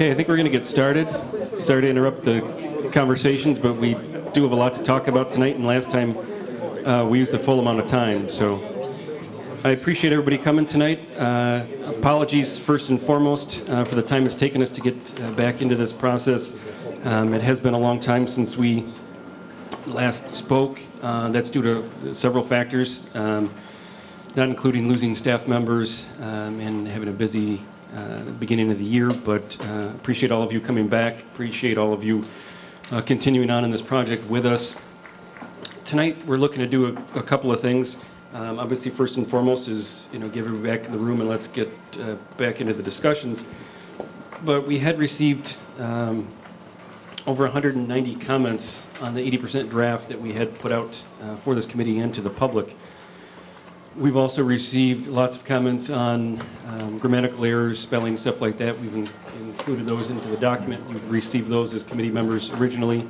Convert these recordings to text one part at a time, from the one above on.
Okay, I think we're going to get started. Sorry to interrupt the conversations, but we do have a lot to talk about tonight, and last time we used the full amount of time. So I appreciate everybody coming tonight. Apologies first and foremost for the time it's taken us to get back into this process. It has been a long time since we last spoke. That's due to several factors, not including losing staff members and having a busy beginning of the year, but appreciate all of you coming back. Appreciate all of you continuing on in this project with us. Tonight we're looking to do a couple of things. Obviously, first and foremost is get everybody back in the room and let's get back into the discussions. But we had received over 190 comments on the 80% draft that we had put out for this committee and to the public. We've also received lots of comments on grammatical errors, spelling, stuff like that. We've included those into the document. You've received those as committee members originally.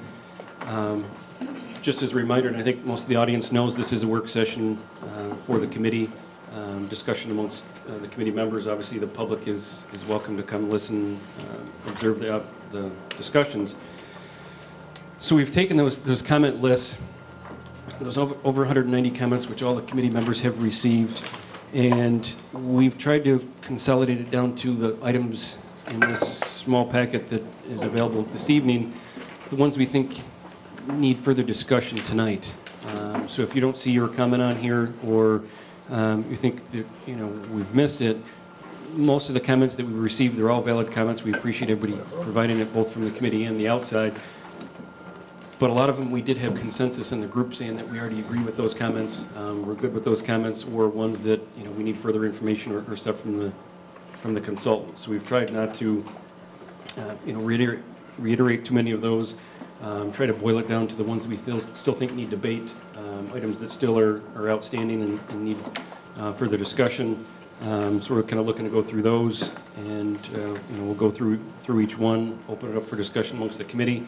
Just as a reminder, and I think most of the audience knows, this is a work session for the committee, discussion amongst the committee members. Obviously, the public is welcome to come listen, observe the discussions. So we've taken those comment lists, those over 190 comments, which all the committee members have received, and we've tried to consolidate it down to the items in this small packet that is available this evening, the ones we think need further discussion tonight. So if you don't see your comment on here, or you think that we've missed it, most of the comments that we received, they're all valid comments. We appreciate everybody providing it, both from the committee and the outside. But a lot of them, we did have consensus in the group saying that we already agree with those comments. We're good with those comments, or ones that we need further information or stuff from the consultant. So we've tried not to reiterate too many of those. Try to boil it down to the ones that we still think need debate, items that still are outstanding and need further discussion. So we're kind of looking to go through those, and we'll go through each one, open it up for discussion amongst the committee.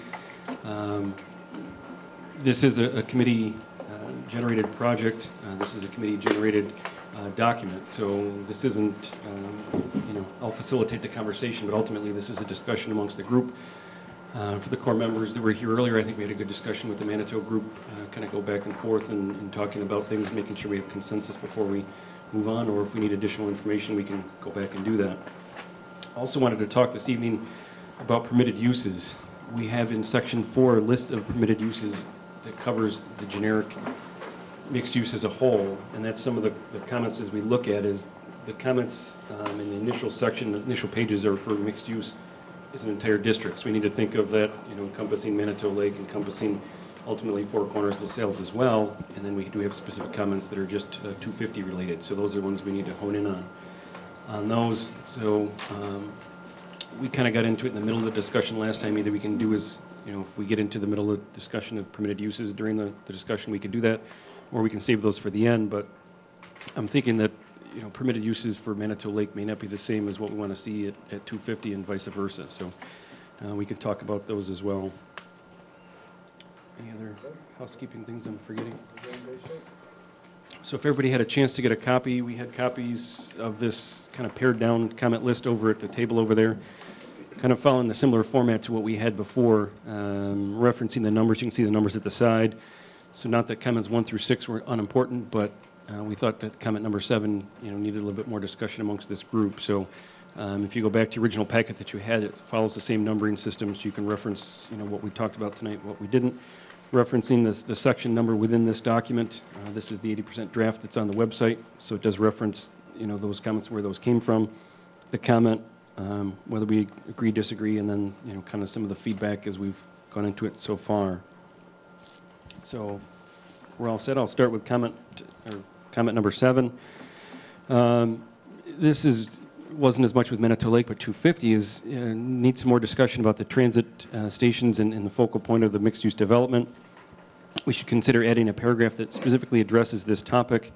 This is a committee-generated project. This is a committee-generated document. So this isn't, I'll facilitate the conversation, but ultimately this is a discussion amongst the group. For the core members that were here earlier, I think we had a good discussion with the Manitou group, kind of go back and forth and talking about things, making sure we have consensus before we move on, or if we need additional information, we can go back and do that. I also wanted to talk this evening about permitted uses. We have in section 4 a list of permitted uses that covers the generic mixed use as a whole, and that's some of the comments as we look at is the comments in the initial section, the initial pages are for mixed use as an entire district. So we need to think of that, encompassing Manitou Lake, encompassing ultimately Four Corners, LaSalle as well, and then we do have specific comments that are just 250 related. So those are the ones we need to hone in on those. So we kind of got into it in the middle of the discussion last time. Either we can do is, if we get into the middle of the discussion of permitted uses during the discussion, we can do that, or we can save those for the end. But I'm thinking that permitted uses for Manitou Lake may not be the same as what we want to see at 250 and vice versa. So we can talk about those as well. Any other housekeeping things I'm forgetting? So if everybody had a chance to get a copy, we had copies of this kind of pared down comment list over at the table over there, kind of following the similar format to what we had before, referencing the numbers. You can see the numbers at the side. So not that comments 1 through 6 were unimportant, but we thought that comment number 7, needed a little bit more discussion amongst this group. So if you go back to the original packet that you had, it follows the same numbering system, so you can reference, what we talked about tonight, what we didn't. Referencing the section number within this document. This is the 80% draft that's on the website, so it does reference, those comments, where those came from. The comment, whether we agree, disagree, and then, kind of some of the feedback as we've gone into it so far. So we're all set. I'll start with comment number 7. This wasn't as much with Manitou Lake, but 250 needs some more discussion about the transit stations and the focal point of the mixed-use development. We should consider adding a paragraph that specifically addresses this topic.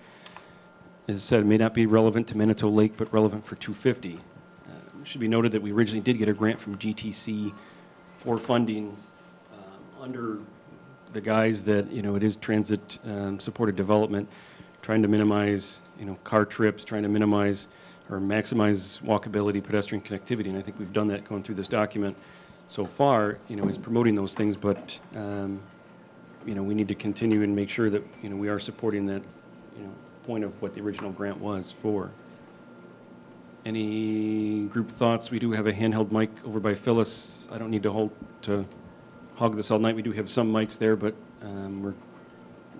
As said, it may not be relevant to Manitou Lake, but relevant for 250. It should be noted that we originally did get a grant from GTC for funding under the guise that it is transit supported development, trying to minimize car trips, trying to minimize or maximize walkability, pedestrian connectivity, and I think we've done that going through this document so far, is promoting those things, but, we need to continue and make sure that, we are supporting that, point of what the original grant was for. Any group thoughts? We do have a handheld mic over by Phyllis. I don't need to hog this all night. We do have some mics there, but we're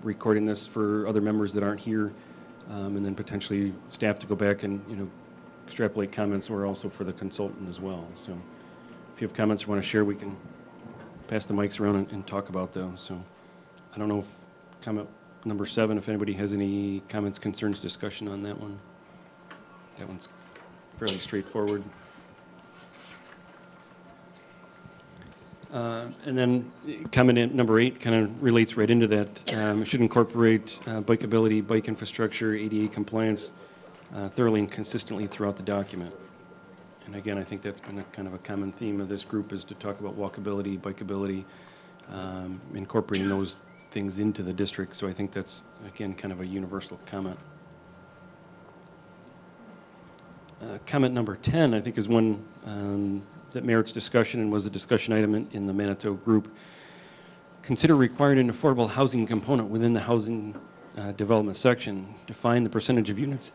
recording this for other members that aren't here, and then potentially staff to go back and, extrapolate comments, or also for the consultant as well. So if you have comments you want to share, we can pass the mics around and talk about those. So I don't know if comment number 7, if anybody has any comments, concerns, discussion on that one. That one's fairly straightforward. And then comment number 8 kind of relates right into that. It should incorporate bikeability, bike infrastructure, ADA compliance thoroughly and consistently throughout the document. And again, I think that's been a kind of a common theme of this group, is to talk about walkability, bikeability, incorporating those things into the district. So I think that's, again, kind of a universal comment. Comment number 10, I think, is one that merits discussion and was a discussion item in the Manitou group. Consider requiring an affordable housing component within the housing development section. Define the percentage of units,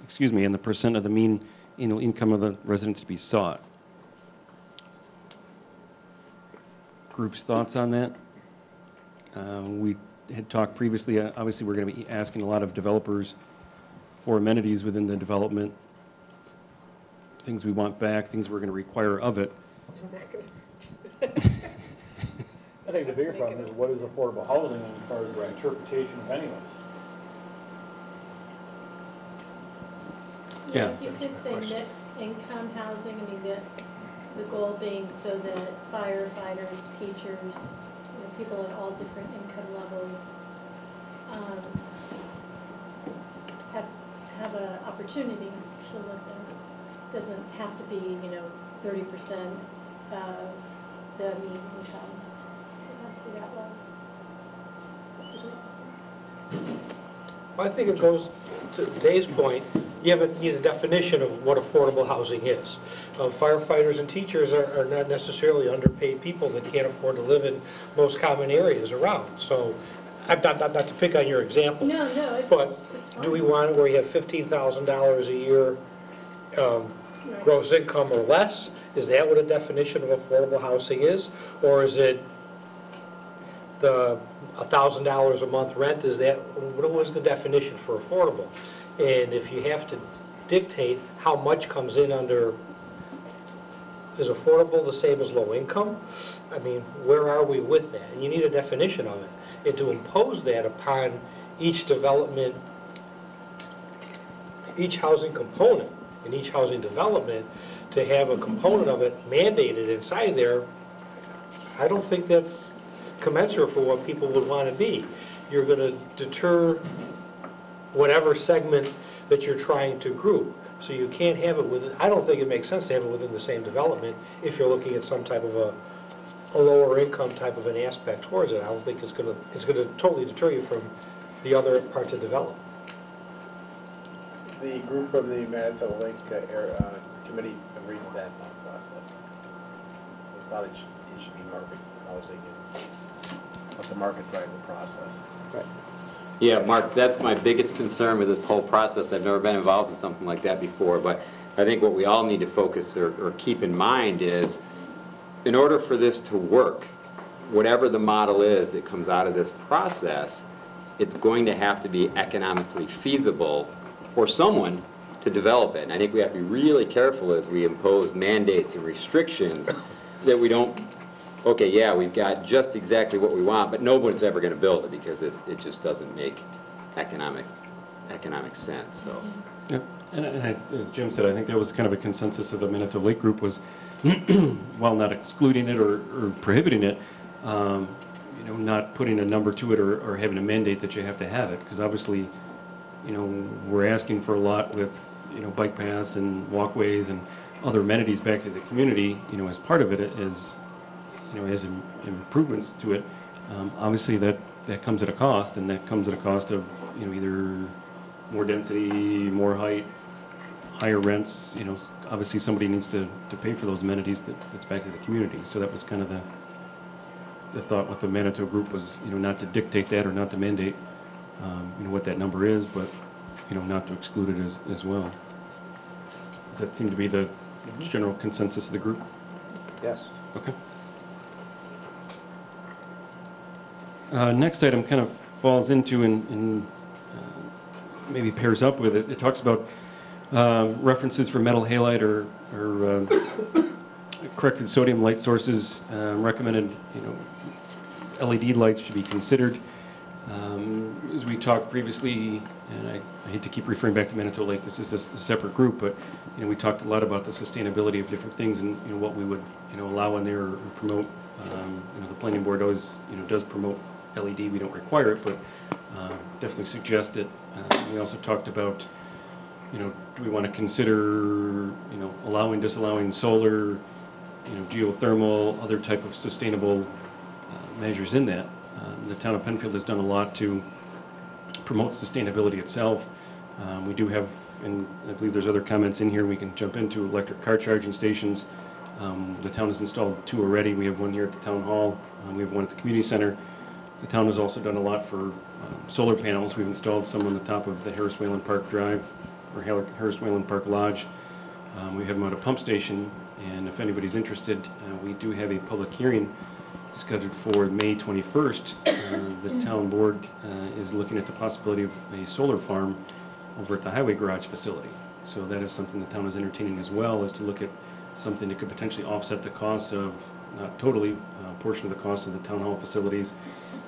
excuse me, and the percent of the mean annual income of the residents to be sought. Group's thoughts on that? We had talked previously, obviously we're going to be asking a lot of developers for amenities within the development, things we want back, things we're going to require of it. I think the bigger problem is, what is affordable housing as far as the interpretation of any of this? Yeah. You could say mixed income housing. I mean, the goal being so that firefighters, teachers, people at all different income levels have an opportunity to live there. Doesn't have to be, 30% of the mean income. Doesn't have to be that low. I think it goes to Dave's point. You need a definition of what affordable housing is. Firefighters and teachers are not necessarily underpaid people that can't afford to live in most common areas around. So, not to pick on your example. No, but do we want it where you have $15,000 a year gross income or less? Is that what a definition of affordable housing is? Or is it the $1,000 a month rent? Is that, what was the definition for affordable? And if you have to dictate how much comes in under, is affordable the same as low income? I mean, where are we with that? And you need a definition of it. And to impose that upon each development, each housing component, in each housing development, to have a component of it mandated inside there, I don't think that's commensurate for what people would want to be. You're going to deter whatever segment that you're trying to group. So you can't have it within, I don't think it makes sense to have it within the same development if you're looking at some type of a lower income type of an aspect towards it. I don't think it's going to totally deter you from the other part to develop. The group from the Manitou Lake committee agreed with that thought process. We thought it should be market housing and let the market drive the process. Right. Yeah, Mark, that's my biggest concern with this whole process. I've never been involved in something like that before, but I think what we all need to focus or keep in mind is, in order for this to work, whatever the model is that comes out of this process, it's going to have to be economically feasible for someone to develop it. And I think we have to be really careful as we impose mandates and restrictions that we don't, okay, yeah, we've got just exactly what we want, but nobody's ever going to build it because it just doesn't make economic sense. So. Yeah, and as Jim said, I think that was kind of a consensus of the Manitou Lake group was, while not excluding it or prohibiting it, not putting a number to it or having a mandate that you have to have it, because obviously, we're asking for a lot with, bike paths and walkways and other amenities back to the community, as part of it is, as improvements to it. Obviously that comes at a cost, and that comes at a cost of, either more density, more height, higher rents, obviously somebody needs to pay for those amenities that's back to the community. So that was kind of the thought with the Manitou group was, not to dictate that or not to mandate, what that number is, but, not to exclude it as well. Does that seem to be the general consensus of the group? Yes. Okay. Next item kind of falls into and maybe pairs up with it. It talks about references for metal halide or corrected sodium light sources. Recommended, LED lights should be considered. As we talked previously, and I hate to keep referring back to Manitou Lake, this is a separate group, but we talked a lot about the sustainability of different things and what we would allow in there or promote. The planning board always does promote LED. We don't require it, but definitely suggest it. We also talked about do we want to consider allowing, disallowing solar, geothermal, other type of sustainable measures in that. The town of Penfield has done a lot to promote sustainability itself. We do have, and I believe there's other comments in here we can jump into, electric car charging stations. The town has installed 2 already. We have one here at the town hall. We have one at the community center. The town has also done a lot for solar panels. We've installed some on the top of the Harris Whalen Park Drive or Harris Whalen Park Lodge. We have them at a pump station, and if anybody's interested, we do have a public hearing scheduled for May 21st. The town board is looking at the possibility of a solar farm over at the highway garage facility. So that is something the town is entertaining as well, is to look at something that could potentially offset the cost of, not totally, a portion of the cost of the town hall facilities,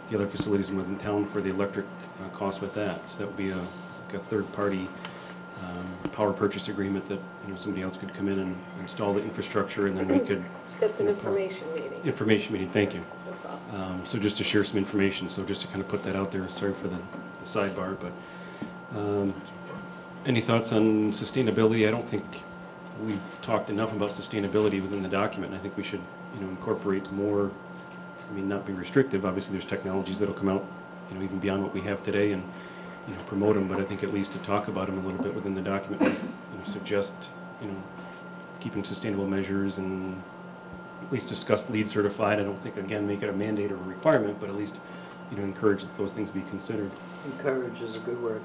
the other facilities within town for the electric cost with that. So that would be like a third-party power purchase agreement that somebody else could come in and install the infrastructure, and then we could. That's an information meeting. Information meeting, thank you. That's all. So just to share some information, so just to kind of put that out there. Sorry for the sidebar, but any thoughts on sustainability? I don't think we've talked enough about sustainability within the document. I think we should incorporate more. I mean, not be restrictive. Obviously, there's technologies that'll come out, even beyond what we have today, and promote them. But I think at least to talk about them a little bit within the document, suggest keeping sustainable measures and at least discuss LEED certified. I don't think again make it a mandate or a requirement, but at least encourage that those things be considered. Encourage is a good word.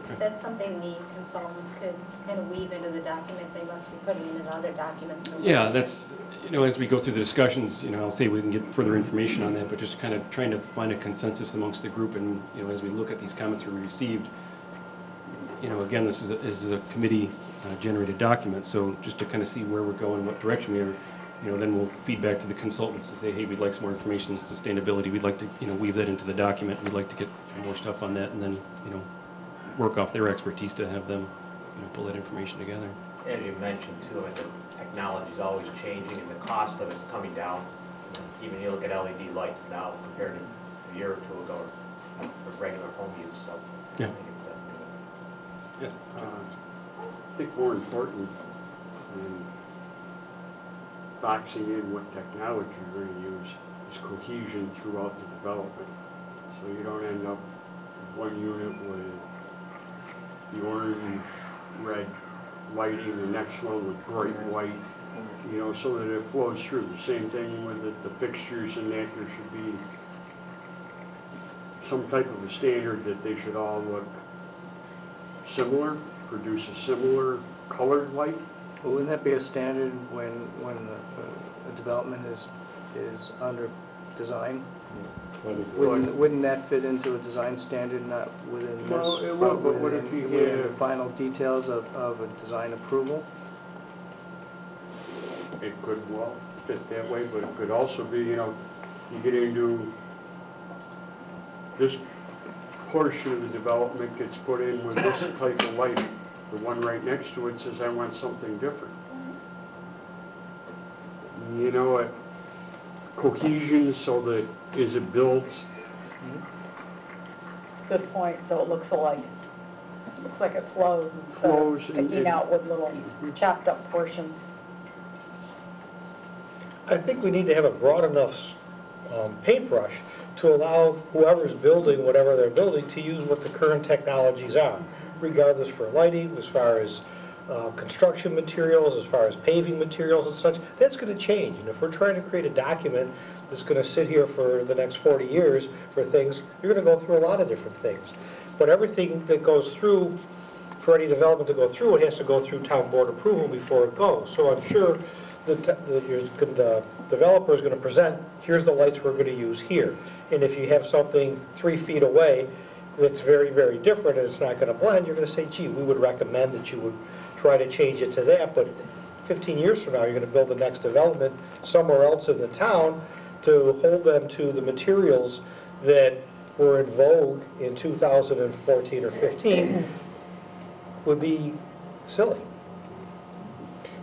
Is that something the consultants could kind of weave into the document? They must be putting it in other documents. Yeah, that's, as we go through the discussions, I'll say we can get further information on that, but just kind of trying to find a consensus amongst the group, and, as we look at these comments we received, again, this is a committee generated document, so just to kind of see where we're going, what direction we are, then we'll feed back to the consultants to say, hey, we'd like some more information on sustainability. We'd like to, weave that into the document. We'd like to get more stuff on that, and then, work off their expertise to have them, pull that information together. As you mentioned too, the technology is always changing and the cost of it's coming down. Even you look at LED lights now compared to a year or two ago for regular home use. So yeah. I think it's Yes. I think more important than boxing in what technology you're going to use is cohesion throughout the development. So you don't end up with one unit with the orange, red lighting, the next one with bright white, so that it flows through. The same thing with the fixtures and that. There should be some type of a standard that they should all look similar, produce a similar colored light. Well, wouldn't that be a standard when a development is under design? Wouldn't that fit into a design standard, not within this? Well, it would, but what if you within have the final details of a design approval? It could well fit that way, but it could also be, you get into this portion of the development gets put in with this type of lighting. The one right next to it says, I want something different. Cohesion so that as it builds. Good point, so it looks alike. Looks like it flows instead of sticking out with little chopped up portions. I think we need to have a broad enough paintbrush to allow whoever's building whatever they're building to use what the current technologies are. regardless for lighting, as far as construction materials, as far as paving materials and such, that's going to change. And if we're trying to create a document that's going to sit here for the next 40 years for things, you're going to go through a lot of different things. But everything that goes through, for any development to go through, it has to go through town board approval before it goes. So I'm sure the developer is going to present, here's the lights we're going to use here. And if you have something 3 feet away that's very, very different and it's not going to blend, you're going to say, gee, we would recommend that you would try to change it to that. But 15 years from now, you're going to build the next development somewhere else in the town to hold them to the materials that were in vogue in 2014 or 15 would be silly.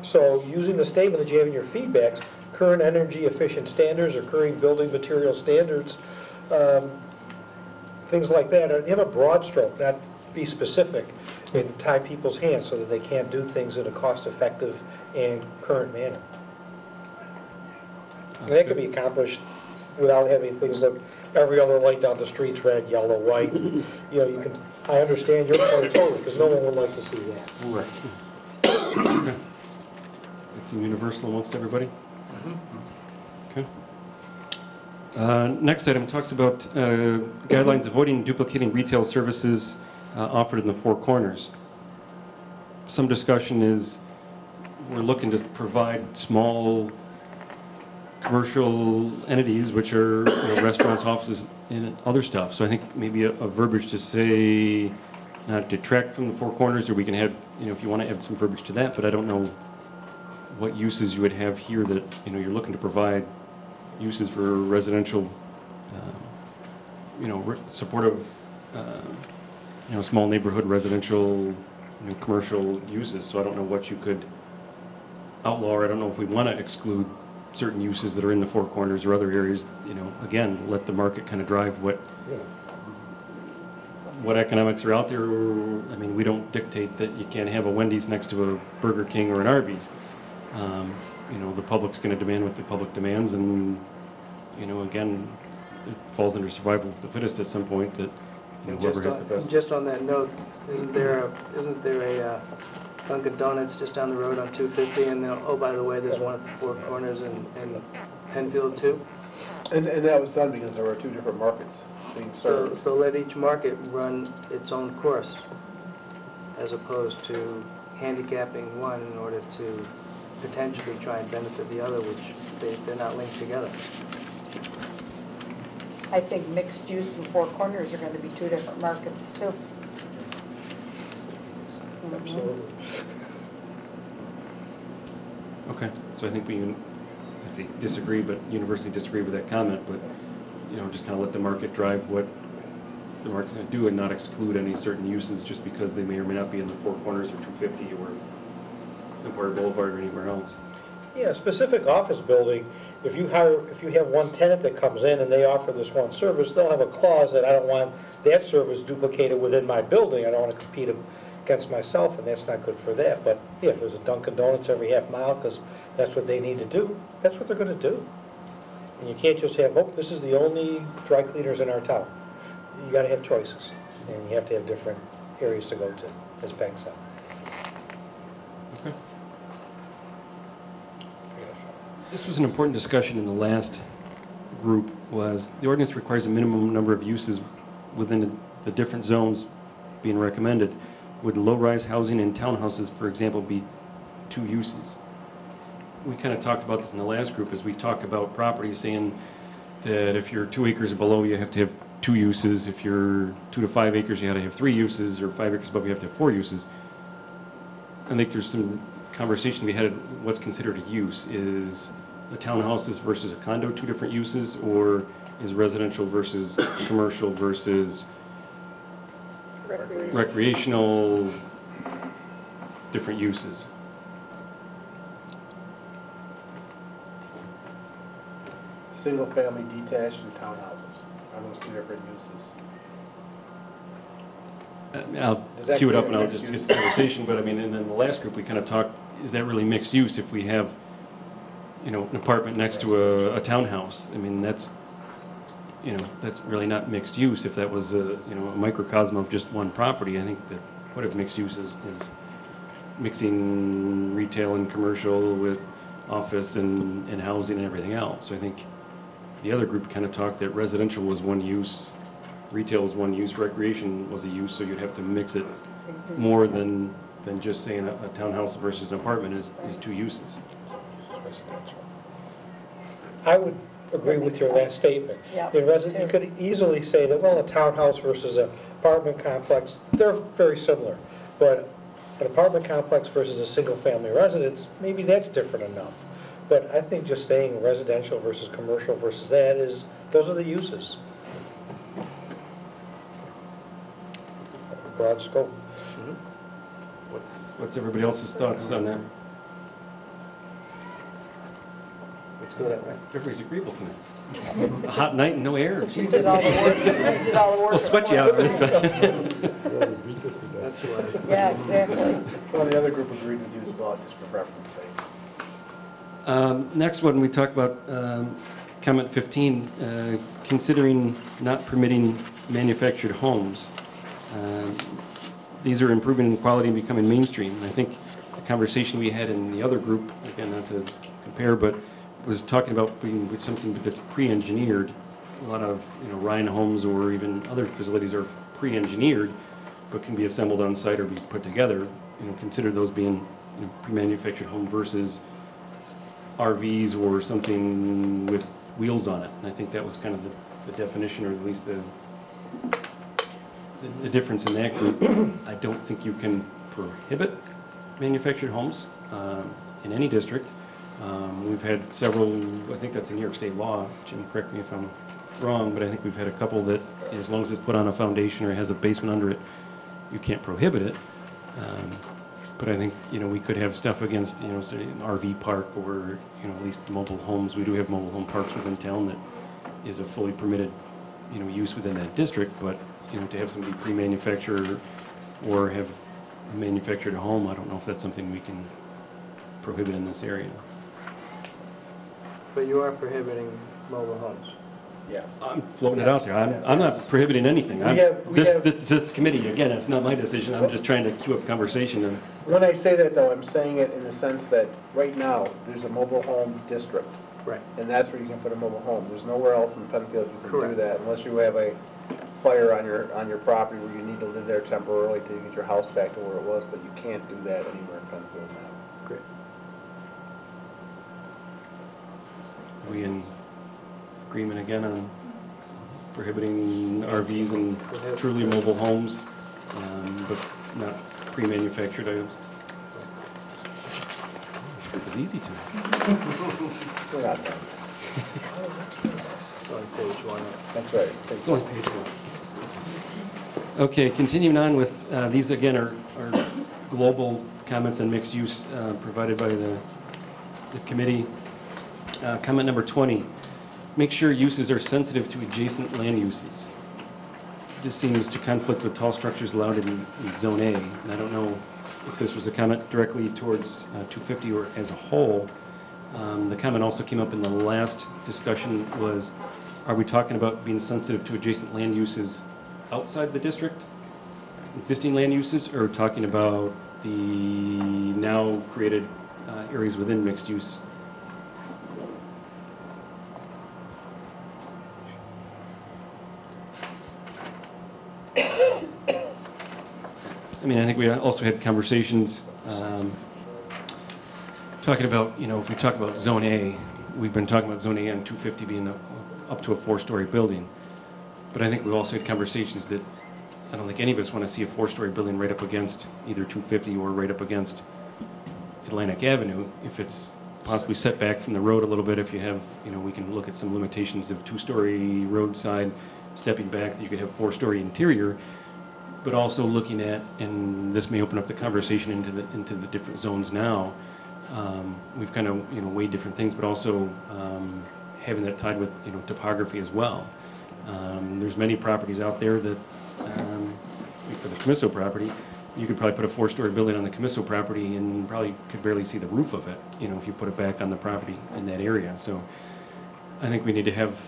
So using the statement that you have in your feedbacks, current energy efficient standards or current building material standards, things like that, you have a broad stroke, not be specific, and tie people's hands so that they can't do things in a cost-effective and current manner. And that could be accomplished without having things look, every other light down the street's red, yellow, white. You know, you can, I understand your point totally, because no one would like to see that. Right. Okay. It's universal amongst everybody? Okay. Next item talks about guidelines avoiding duplicating retail services offered in the four corners. Some discussion is we're looking to provide small commercial entities, which are restaurants, offices, and other stuff. So I think maybe a verbiage to say not detract from the four corners, or we can have, if you want to add some verbiage to that, but I don't know what uses you would have here that, you're looking to provide uses for residential, supportive, small neighborhood residential, commercial uses. So I don't know what you could outlaw, or I don't know if we want to exclude certain uses that are in the four corners or other areas. Again, let the market kind of drive what economics are out there. I mean, we don't dictate that you can't have a Wendy's next to a Burger King or an Arby's. The public's going to demand what the public demands, and again, it falls under survival of the fittest at some point. That whoever has the best. Just on that note, isn't there a Dunkin' Donuts just down the road on 250, and then, oh, by the way, there's one at the four corners in Penfield too? And that was done because there were two different markets being served. So let each market run its own course, as opposed to handicapping one in order to potentially try and benefit the other, which they're not linked together. I think mixed use and four corners are going to be two different markets too. Absolutely. Okay, so I think we, disagree, but universally disagree with that comment, but, just kind of let the market drive what the market's going to do and not exclude any certain uses just because they may or may not be in the four corners or 250 or Empire Boulevard or anywhere else. Yeah, a specific office building, if you have one tenant that comes in and they offer this one service, they'll have a clause that I don't want that service duplicated within my building. I don't want to compete against myself, and that's not good for that. But yeah, if there's a Dunkin' Donuts every half mile because that's what they need to do, that's what they're going to do. And you can't just have, oh, this is the only dry cleaners in our town. You got to have choices, and you have to have different areas to go to, as Peg said. Okay. This was an important discussion in the last group. Was the ordinance requires a minimum number of uses within the different zones being recommended. Would low-rise housing in townhouses, for example, be 2 uses? We kind of talked about this in the last group as we talk about properties, saying that if you're 2 acres below, you have to have 2 uses. If you're 2 to 5 acres, you have to have 3 uses, or 5 acres above, you have to have 4 uses. I think there's some conversation to be had. What's considered a use? Is a townhouses versus a condo 2 different uses, or is residential versus commercial versus recreational different uses? Single family detached and townhouses, are those 2 different uses? I'll queue it up and I'll just get the conversation, but I mean, and then the last group we kind of talked, is that really mixed use if we have, an apartment next to a townhouse? I mean, that's really not mixed use. If that was a microcosm of just one property, I think that what if mixed use is mixing retail and commercial with office and housing and everything else. So I think the other group kind of talked that residential was one use, retail was one use, recreation was a use, so you'd have to mix it more than just saying a townhouse versus an apartment is two uses. I would agree with your last statement. Yeah, You could easily say that, well, a townhouse versus an apartment complex, they're very similar. But an apartment complex versus a single-family residence, maybe that's different enough. But I think just saying residential versus commercial versus that those are the uses. Broad scope. What's everybody else's thoughts on that? Let's go that way. Everybody's agreeable tonight. A hot night and no air. You Jesus. did all the work. You did all the work. We'll sweat you out this time. That's why. Yeah, exactly. Well, the other group agreed with you as well, just for reference sake. Next one, we talk about comment 15, considering not permitting manufactured homes. These are improving in quality and becoming mainstream. And I think the conversation we had in the other group, again, not to compare, but was talking about being with something that's pre-engineered. A lot of Ryan homes or even other facilities are pre-engineered, but can be assembled on site or be put together. Consider those being pre-manufactured home versus RVs or something with wheels on it. And I think that was kind of the definition, or at least the difference in that group. I don't think you can prohibit manufactured homes in any district. We've had several, I think that's a New York State law, Jim, correct me if I'm wrong, but I think we've had a couple that as long as it's put on a foundation or has a basement under it, you can't prohibit it. But I think, we could have stuff against, say an RV park or, at least mobile homes. We do have mobile home parks within town that is a fully permitted, use within that district, but, to have somebody pre-manufacture or have a manufactured home, I don't know if that's something we can prohibit in this area. But you are prohibiting mobile homes. Yes. I'm floating it out there. I'm not prohibiting anything. This committee, again, it's not my decision. I'm just trying to cue up conversation. And When I say that, though, I'm saying it in the sense that right now, there's a mobile home district. Right. And that's where you can put a mobile home. There's nowhere else in Penfield you can Correct. do that unless you have a fire on your property where you need to live there temporarily to get your house back to where it was, but you can't do that anywhere in Penfield now. Great. are we in agreement again on prohibiting RVs and truly mobile homes, but not pre-manufactured items? This group is easy tonight. We're not done. It's on page 1. That's right. It's only page 1. Okay, continuing on with, these again are global comments on mixed use provided by the committee. Comment number 20, make sure uses are sensitive to adjacent land uses. This seems to conflict with tall structures allowed in Zone A, and I don't know if this was a comment directly towards 250 or as a whole. The comment also came up in the last discussion was, are we talking about being sensitive to adjacent land uses outside the district, existing land uses, or talking about the now created areas within mixed use? I mean, I think we also had conversations talking about, if we talk about Zone A, we've been talking about Zone A and 250 being up to a 4-story building. But I think we also had conversations that I don't think any of us want to see a 4-story building right up against either 250 or right up against Atlantic Avenue. If it's possibly set back from the road a little bit, if you have, we can look at some limitations of 2-story roadside, stepping back, that you could have 4-story interior, but also looking at, and this may open up the conversation into the different zones now. We've kind of, weighed different things, but also having that tied with, topography as well. There's many properties out there that, speak for the Commisso property, you could probably put a 4-story building on the Commisso property and probably could barely see the roof of it, if you put it back on the property in that area. So I think we need to have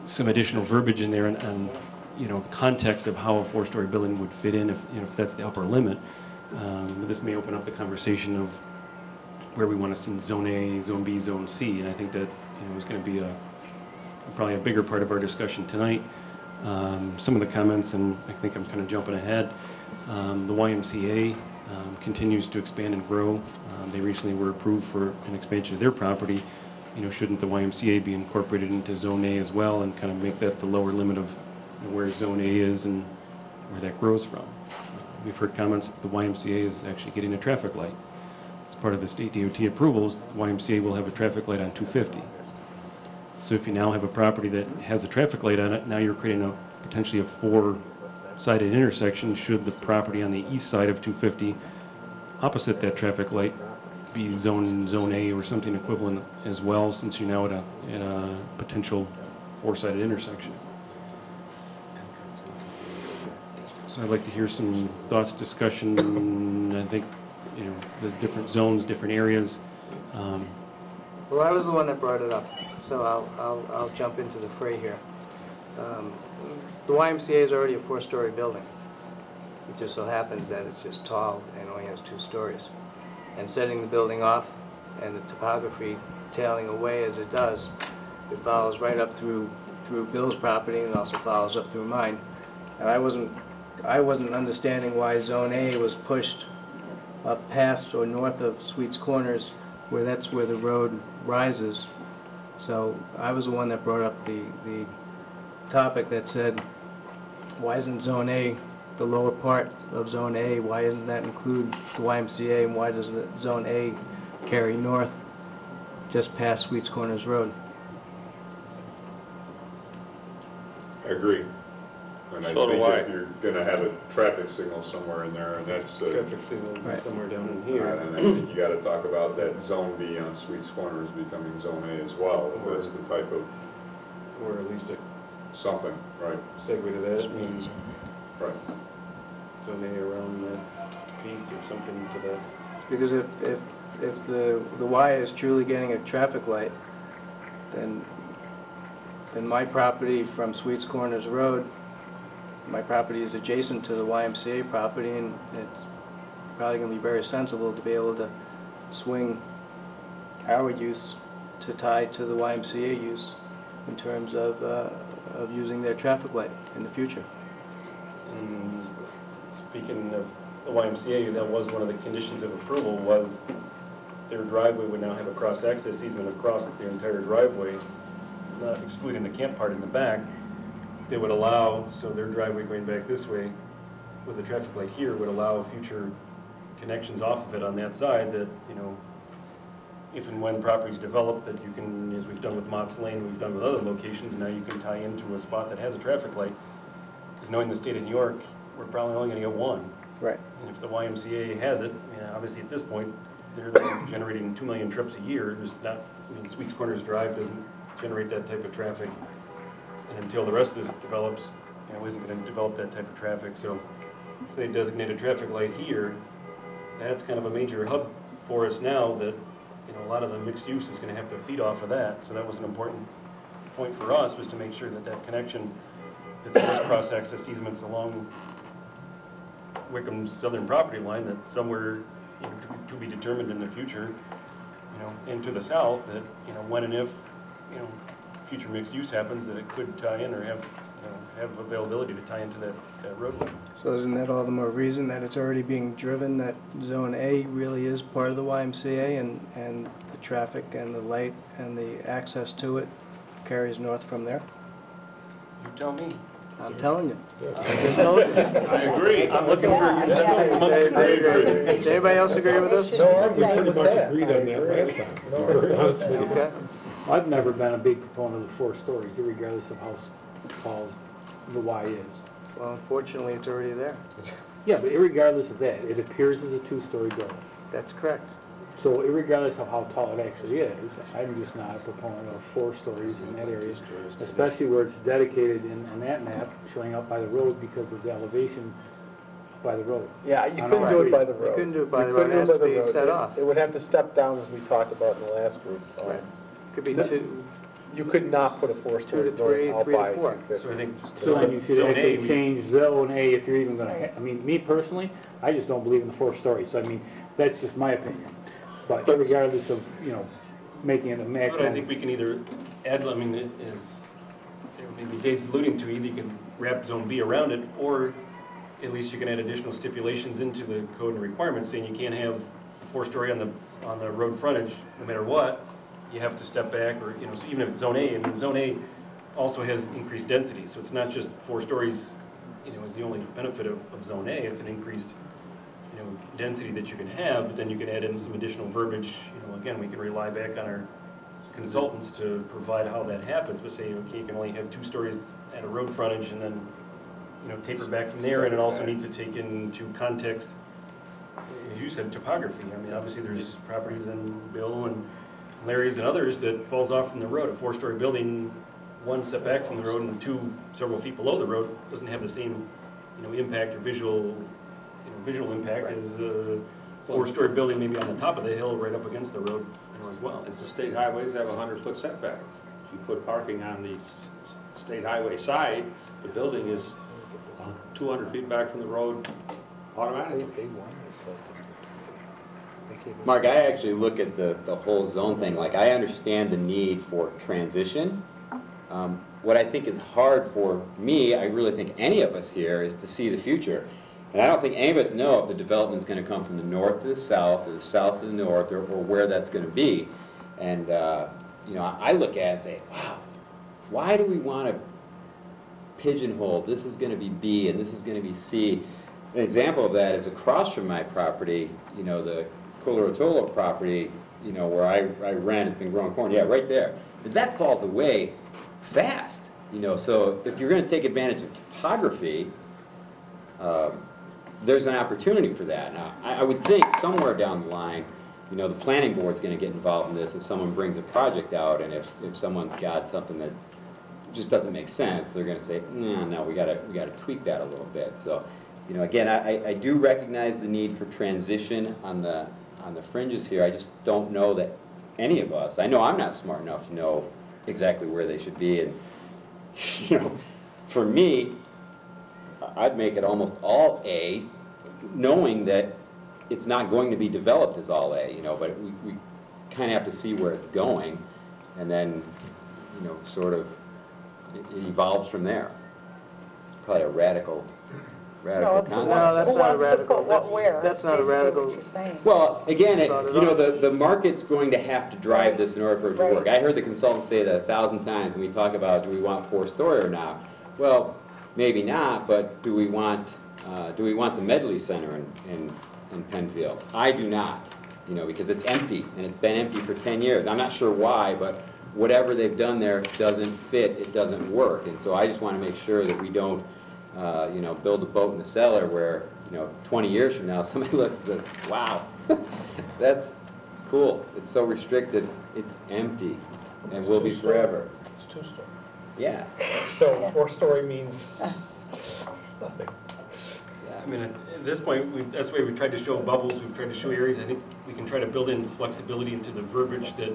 some additional verbiage in there on you know, the context of how a four-story building would fit in if, you know, if that's the upper limit. This may open up the conversation of where we want to send Zone A, Zone B, Zone C, and I think that, you know, is going to be probably a bigger part of our discussion tonight. Some of the comments, and I think I'm kind of jumping ahead, the YMCA continues to expand and grow. They recently were approved for an expansion of their property. You know, shouldn't the YMCA be incorporated into Zone A as well and kind of make that the lower limit of where Zone A is and where that grows from? We've heard comments that the YMCA is actually getting a traffic light. As part of the state DOT approvals, the YMCA will have a traffic light on 250. So if you now have a property that has a traffic light on it, now you're creating potentially a four-sided intersection should the property on the east side of 250 opposite that traffic light be zone A or something equivalent as well, since you're now at a potential four-sided intersection. So I'd like to hear some thoughts, discussion. I think, you know, there's different zones, different areas. Well, I was the one that brought it up, so I'll jump into the fray here. The YMCA is already a four-story building. It just so happens that it's just tall and only has 2 stories. And setting the building off and the topography tailing away as it does, it follows right up through Bill's property and also follows up through mine. And I wasn't understanding why Zone A was pushed up past or north of Sweets Corners, where that's where the road rises. So I was the one that brought up the topic that said, why isn't Zone A, the lower part of Zone A, why doesn't that include the YMCA, and why does the Zone A carry north just past Sweets Corners Road? I agree. And I So do think I. if you're gonna have a traffic signal somewhere in there, and that's, Traffic signal Right. somewhere down in here. and I think you gotta talk about that Zone B on Sweets Corners becoming Zone A as well, if that's the type of Or at least a something, right? segue to that, maybe Right. Zone A around that piece or something to that. Because if the Y is truly getting a traffic light, then my property from Sweets Corners Road, my property is adjacent to the YMCA property, and it's probably going to be very sensible to be able to swing our use to tie to the YMCA use in terms of using their traffic light in the future. And speaking of the YMCA, that was one of the conditions of approval, was their driveway would now have a cross-access easement across the entire driveway, not excluding the camp part in the back. They would allow, so their driveway going back this way with the traffic light here would allow future connections off of it on that side that, you know, if and when properties develop, that you can, as we've done with Mott's Lane, we've done with other locations, now you can tie into a spot that has a traffic light. Because knowing the state of New York, we're probably only going to get one. Right. And if the YMCA has it, you know, obviously at this point, they're the ones generating 2 million trips a year. There's not, I mean, Sweets Corners Drive doesn't generate that type of traffic. And until the rest of this develops, you know, isn't going to develop that type of traffic. So if they designate a traffic light here, that's kind of a major hub for us now that, you know, a lot of the mixed use is going to have to feed off of that. So that was an important point for us, was to make sure that that connection, that those cross-access easements along Wickham's southern property line, that somewhere, you know, to be determined in the future, you know, into the south, that, you know, when and if, you know, future mixed use happens, that it could tie in or have, you know, have availability to tie into that roadway. So isn't that all the more reason that it's already being driven, that Zone A really is part of the YMCA, and the traffic and the light and the access to it carries north from there? You tell me. I'm telling you. I just told you. I agree. I'm looking for a consensus amongst the group. Does anybody else agree with us? No, we pretty much agreed on that last time. No, to be honest with you. Okay. I've never been a big proponent of the 4 stories, regardless of how tall the Y is. Well, unfortunately, it's already there. Yeah, but regardless of that, it appears as a 2-story building. That's correct. So regardless of how tall it actually is, I'm just not a proponent of 4 stories in that area, especially where it's dedicated in that map, showing up by the road because of the elevation by the road. Yeah, you On couldn't our do it street. by the road. You couldn't do it by the You road. couldn't It do has by to the be road. set off. It would have to step down, as we talked about in the last group. Could be 2. You could not put a 4-story 2 to 3, building out 3 to by 4. 250. So I think. So then you should Zone A, actually we- change zone A if you're even gonna, I mean, me personally, I just don't believe in the 4 stories, so I mean, that's just my opinion. But regardless of, you know, making it a maximum. But I think we can either add, I mean, as maybe Dave's alluding to, either you can wrap Zone B around it, or at least you can add additional stipulations into the code and requirements saying you can't have a 4-story on the road frontage, no matter what. You have to step back, or, you know, so even if it's Zone A, I mean, Zone A also has increased density, so it's not just 4 stories, you know, is the only benefit of Zone A. It's an increased, you know, density that you can have, but then you can add in some additional verbiage. You know, again, we can rely back on our consultants to provide how that happens, but say, okay, you can only have 2 stories at a road frontage, and then, you know, taper back from there, and it also needs to take into context, as you said, topography. I mean, obviously there's properties in Bill and Larry's and others that falls off from the road. A 4-story building, 1 setback from the road and 2 several feet below the road doesn't have the same, you know, impact or visual impact as a 4-story building maybe on the top of the hill right up against the road, you know, as well. As the state highways have a 100-foot setback. If you put parking on the state highway side, the building is 200 feet back from the road automatically. Mark, I actually look at the whole zone thing, like I understand the need for transition. What I think is hard for me, I really think any of us here, is to see the future. And I don't think any of us know if the development's going to come from the north to the south, or the south to the north, or where that's going to be. And, you know, I look at it and say, wow, why do we want to pigeonhole, this is going to be B and this is going to be C? An example of that is across from my property, you know, the Colorotolo property, you know, where I rent, it's been growing corn, yeah, right there. But that falls away fast, you know, so if you're going to take advantage of topography, there's an opportunity for that. Now, I would think somewhere down the line, you know, the planning board's going to get involved in this if someone brings a project out, and if someone's got something that just doesn't make sense, they're going to say, no, we got to tweak that a little bit. So, you know, again, I do recognize the need for transition on the fringes here. I just don't know that any of us, I know I'm not smart enough to know exactly where they should be. And, you know, for me, I'd make it almost all A, knowing that it's not going to be developed as all A, you know, but we kind of have to see where it's going, and then, you know, sort of it evolves from there. It's probably a radical concept. No, that's Who not a wants to radical. put what where? That's not a Basically radical. what you're saying. Well, again, Not at you know, all. the market's going to have to drive this in order for it to Right. work. I heard the consultant say that 1,000 times when we talk about, do we want 4-story or not? Well, maybe not, but do we want the Medley Center in Penfield? I do not, you know, because it's empty, and it's been empty for 10 years. I'm not sure why, but whatever they've done there doesn't fit, it doesn't work. And so I just want to make sure that we don't, you know, build a boat in the cellar where, you know, 20 years from now, somebody looks and says, wow, that's cool. It's so restricted, it's empty, and will be forever. It's 2-story. Yeah. So 4-story means nothing. I mean, at this point, that's why we've tried to show bubbles, we've tried to show areas. I think we can try to build in flexibility into the verbiage that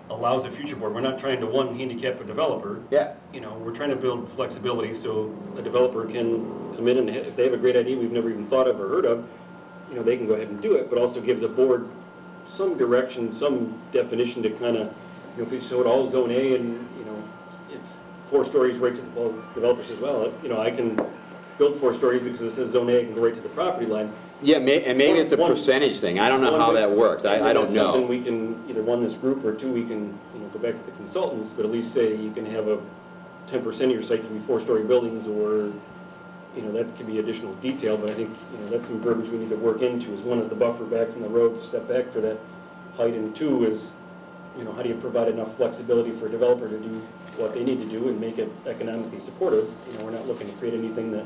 allows a future board. We're not trying to, handicap a developer. Yeah. You know, we're trying to build flexibility so a developer can come in and if they have a great idea we've never even thought of or heard of, you know, they can go ahead and do it, but also gives a board some direction, some definition to kind of, you know, if we show it all Zone A and, you know, it's 4 stories right to, well, developer says, well, you know, I can build 4 stories because it says Zone A, I can go right to the property line. Yeah, and maybe it's a percentage thing. I don't know how that works. I don't know. Something we can, either one, this group, or 2, we can, you know, go back to the consultants, but at least say you can have a 10% of your site can be 4-story buildings, or, you know, that could be additional detail, but I think, you know, that's some verbiage we need to work into. Is 1 is the buffer back from the road, step back for that height, and 2 is, you know, how do you provide enough flexibility for a developer to do what they need to do and make it economically supportive. You know, we're not looking to create anything that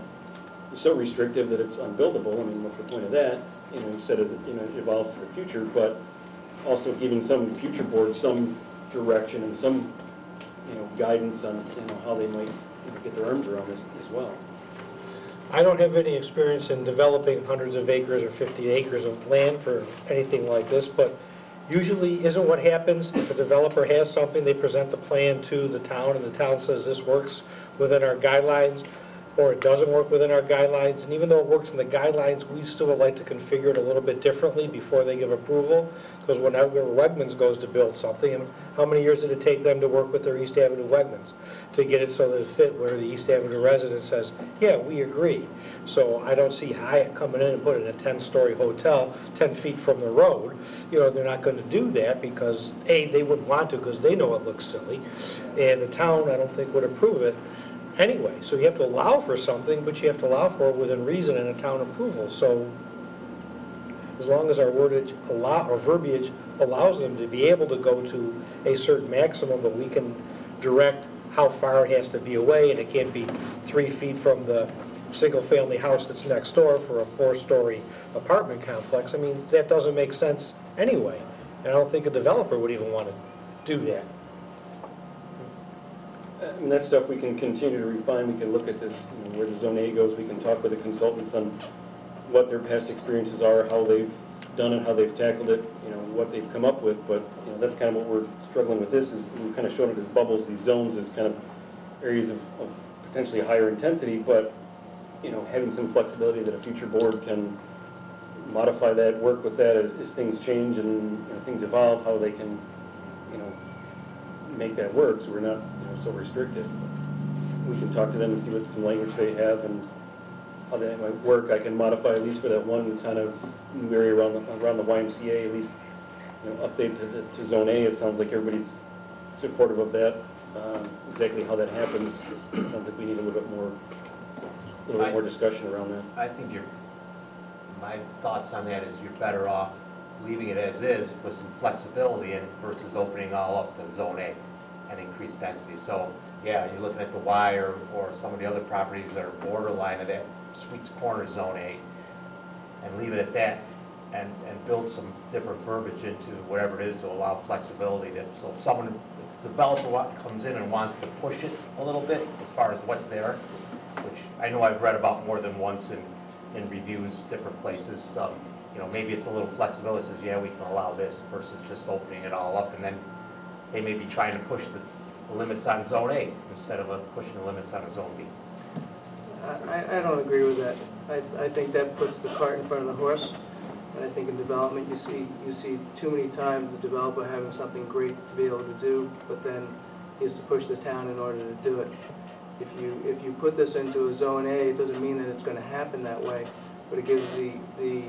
is so restrictive that it's unbuildable. I mean, what's the point of that? You know, you said as it, you know, evolves to the future, but also giving some future boards some direction and some, you know, guidance on, you know, how they might, you know, get their arms around this as well. I don't have any experience in developing hundreds of acres or 50 acres of land for anything like this, but usually isn't what happens if a developer has something, they present the plan to the town, and the town says this works within our guidelines, or it doesn't work within our guidelines, and even though it works in the guidelines, we still would like to configure it a little bit differently before they give approval, because whenever Wegmans goes to build something, and how many years did it take them to work with their East Avenue Wegmans to get it so that it fit where the East Avenue resident says, yeah, we agree. So I don't see Hyatt coming in and putting a 10-story hotel 10 feet from the road. You know, they're not going to do that because, A, they wouldn't want to because they know it looks silly, and the town, I don't think, would approve it anyway. So you have to allow for something, but you have to allow for it within reason and a town approval. So as long as our wordage or verbiage allows them to be able to go to a certain maximum, but we can direct how far it has to be away, and it can't be 3 feet from the single-family house that's next door for a 4-story apartment complex. I mean, that doesn't make sense anyway, and I don't think a developer would even want to do that. I mean, that stuff we can continue to refine. We can look at this, you know, where the Zone A goes. We can talk with the consultants on what their past experiences are, how they've done it, how they've tackled it, you know, what they've come up with. But you know, that's kind of what we're struggling with. This is we've kind of shown it as bubbles. These zones as kind of areas of potentially higher intensity, but you know, having some flexibility that a future board can modify that, work with that as things change and you know, things evolve, how they can, you know, make that work so we're not, you know, so restricted. We can talk to them and see what some language they have and how that might work. I can modify at least for that one kind of new area around the YMCA, at least, you know, update to Zone A. It sounds like everybody's supportive of that. Exactly how that happens, it sounds like we need a little bit more discussion around that. I think my thoughts on that is you're better off leaving it as is with some flexibility in versus opening all up to Zone A and increased density. So yeah, you're looking at the Y or some of the other properties that are borderline of that Sweets Corner Zone A, and leave it at that and build some different verbiage into whatever it is to allow flexibility. So if the developer comes in and wants to push it a little bit as far as what's there, which I know I've read about more than once in reviews, different places, you know, maybe it's a little flexibility, says, yeah, we can allow this versus just opening it all up, and then they may be trying to push the limits on Zone A instead of pushing the limits on a Zone B. I don't agree with that. I think that puts the cart in front of the horse, and I think in development you see too many times the developer having something great to be able to do, but then he has to push the town in order to do it. If you put this into a Zone A, it doesn't mean that it's going to happen that way, but it gives the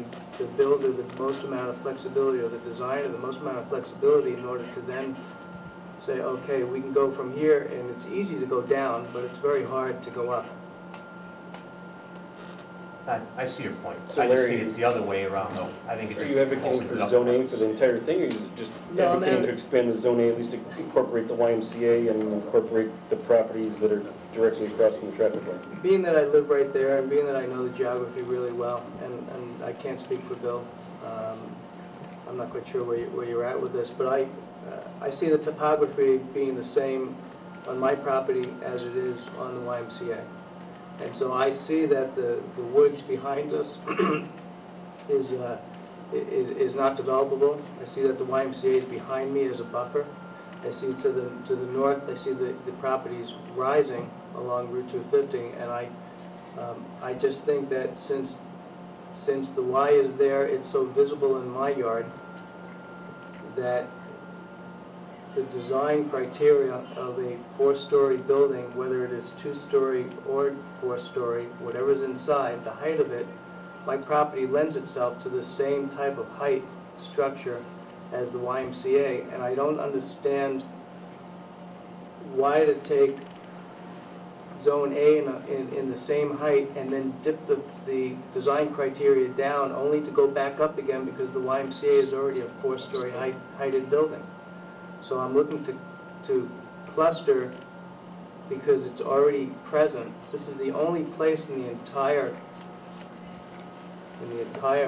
builder the most amount of flexibility, or the designer the most amount of flexibility in order to then say, okay, we can go from here, and it's easy to go down, but it's very hard to go up. I see your point. So I just Larry, see it's the other way around, though. I think it are just you advocating opens it for up Zone A more. for the entire thing, or are you just No, advocating to expand the Zone A, at least to incorporate the YMCA and incorporate the properties that are directly across from the traffic light? Being that I live right there, and being that I know the geography really well, and I can't speak for Bill, I'm not quite sure where you're at with this, but I see the topography being the same on my property as it is on the YMCA. And so I see that the woods behind us is not developable. I see that the YMCA is behind me as a buffer. I see to the north, I see the properties rising along Route 250, and I just think that since the Y is there, it's so visible in my yard that the design criteria of a 4-story building, whether it is 2-story or 4-story, whatever's inside, the height of it, my property lends itself to the same type of height structure as the YMCA, and I don't understand why to take Zone A in the same height and then dip the design criteria down only to go back up again because the YMCA is already a 4-story heighted building. So I'm looking to cluster because it's already present. This is the only place in the entire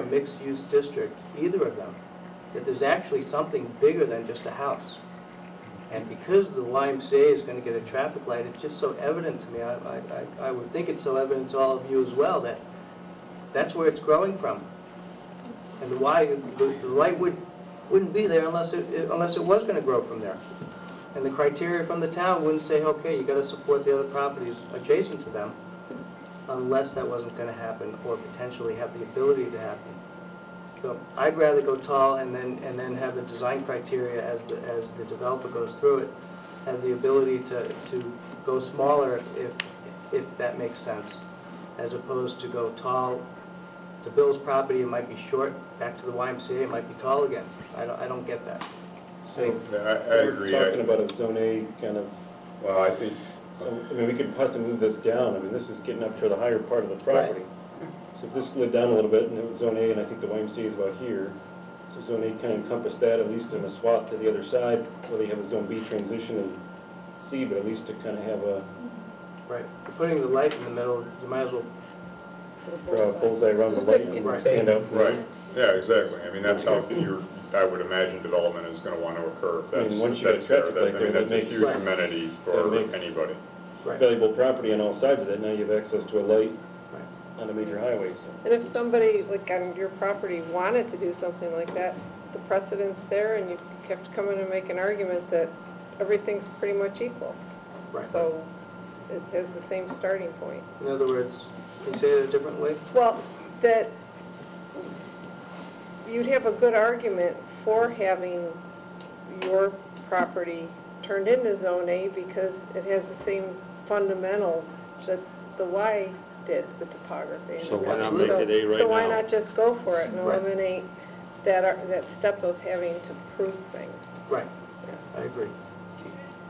mixed-use district, either of them, that there's actually something bigger than just a house. And because the YMCA is going to get a traffic light, it's just so evident to me. I would think it's so evident to all of you as well that that's where it's growing from. And the light would wouldn't be there unless it was gonna grow from there. And the criteria from the town wouldn't say, okay, you gotta support the other properties adjacent to them, unless that wasn't gonna happen, or potentially have the ability to happen. So I'd rather go tall and then have the design criteria as the developer goes through it, have the ability to go smaller if that makes sense, as opposed to go tall. To Bill's property, it might be short, back to the YMCA, it might be tall again. I don't get that. I agree. We're talking about a Zone A kind of, Well, I think, so, I mean, we could possibly move this down. I mean, this is getting up to the higher part of the property. So if this slid down a little bit, and it was Zone A, and I think the YMCA is about here, so Zone A kind of encompass that, at least in a swath to the other side, where they have a Zone B transition and C, but at least to kind of have a Right. Putting the light in the middle, you might as well. draw a bullseye around the light and Right. stand out. right, yeah, exactly. I mean, that's how I would imagine development is gonna want to occur. If I mean, that's, once if you get that's there, traffic light I there, mean, that that's a makes- huge Right. amenity That for makes- anybody. Right. Valuable property on all sides of that. Now you have access to a light Right. on a major highway, so. And if somebody, like on your property, wanted to do something like that, the precedent's there, and you have to come in and make an argument that everything's pretty much equal. Right. So it has the same starting point. In other words, can you say it a different way? Well, that you'd have a good argument for having your property turned into Zone A because it has the same fundamentals that the Y did, the topography. and So why not everything. make it A right So why now? not just go for it and Right. eliminate that step of having to prove things? Right. I agree.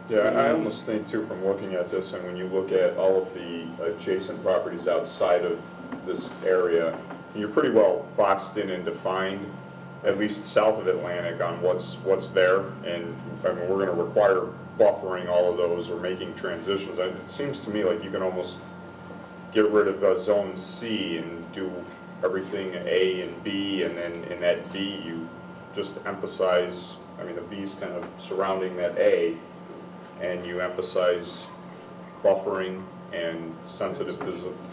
Yeah, I almost think too, from looking at this, and when you look at all of the adjacent properties outside of this area, you're pretty well boxed in and defined, at least south of Atlantic, on what's there. And I mean, we're gonna require buffering all of those or making transitions. It seems to me like you can almost get rid of Zone C and do everything A and B, and then in that B, you just emphasize, I mean, the B's kind of surrounding that A, and you emphasize buffering and sensitive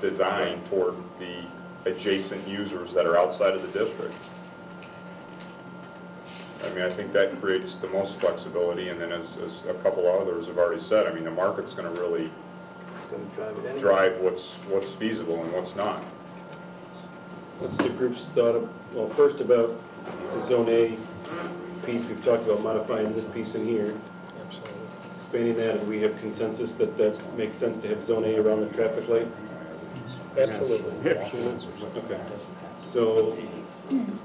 design toward the adjacent users that are outside of the district. I mean, I think that creates the most flexibility, and then as a couple others have already said, I mean, the market's gonna really Going to drive it anyway. drive what's feasible and what's not. What's the group's thought of, well, first about the Zone A piece, we've talked about modifying this piece in here, Absolutely. expanding that, and we have consensus that that makes sense to have Zone A around the traffic light? Absolutely. Okay. So,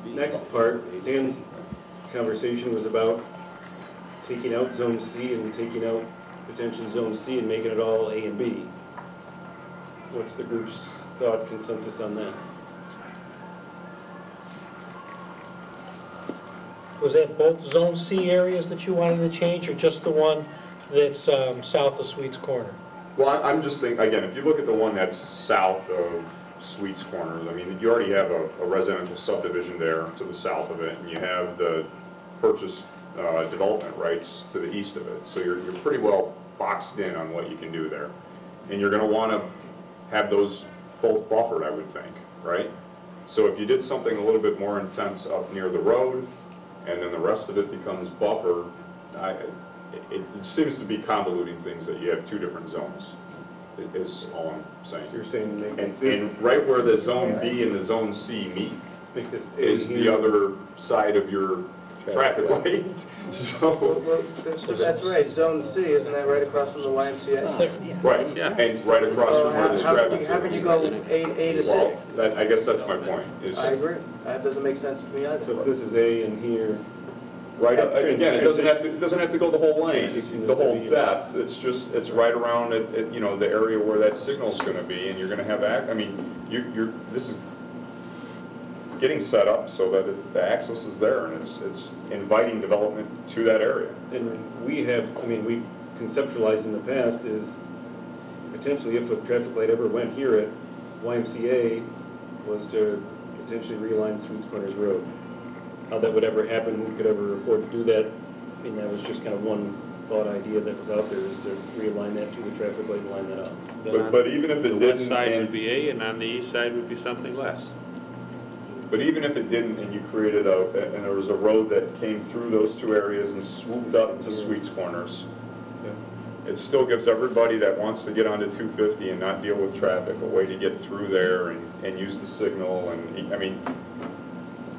next part, Dan's conversation was about taking out Zone C and taking out potentially Zone C and making it all A and B. What's the group's thought, consensus on that? Was that both Zone C areas that you wanted to change, or just the one that's south of Sweets Corner? Well, I'm just thinking, again, if you look at the one that's south of Sweets Corners, I mean, you already have a residential subdivision there to the south of it, and you have the purchase development rights to the east of it. So you're pretty well boxed in on what you can do there. And you're gonna wanna have those both buffered, I would think, right? So if you did something a little bit more intense up near the road, and then the rest of it becomes buffer, it seems to be convoluting things that you have two different zones, is all I'm saying. So you're saying make And this, right where the Zone B and the Zone C meet make this A is the here. other side of your traffic light. So, That's right, Zone C, isn't that right across from the YMCA? right, and right across So from where the how traffic can you go A to Well, C? I guess that's my point, is I agree. That doesn't make sense to me either. So if this is A and here, right up, again, it doesn't have to go the whole lane, Transition the is to whole be- depth, it's right around at, you know, the area where that signal's gonna be, and you're gonna have, I mean, this is getting set up so that the access is there, and it's inviting development to that area. and we have, I mean, we conceptualized in the past is potentially if a traffic light ever went here at YMCA was to potentially realign Sweets Corners Road. How that would ever happen, who could ever afford to do that, I mean, that was just kind of one thought idea that was out there, is to realign that to the traffic light and line that up. But even if it The didn't, west side and would be A, and on the east side would be something less. But even if it didn't, and you created and there was a road that came through those two areas and swooped up to Sweets Corners, it still gives everybody that wants to get onto 250 and not deal with traffic a way to get through there and use the signal. And I mean,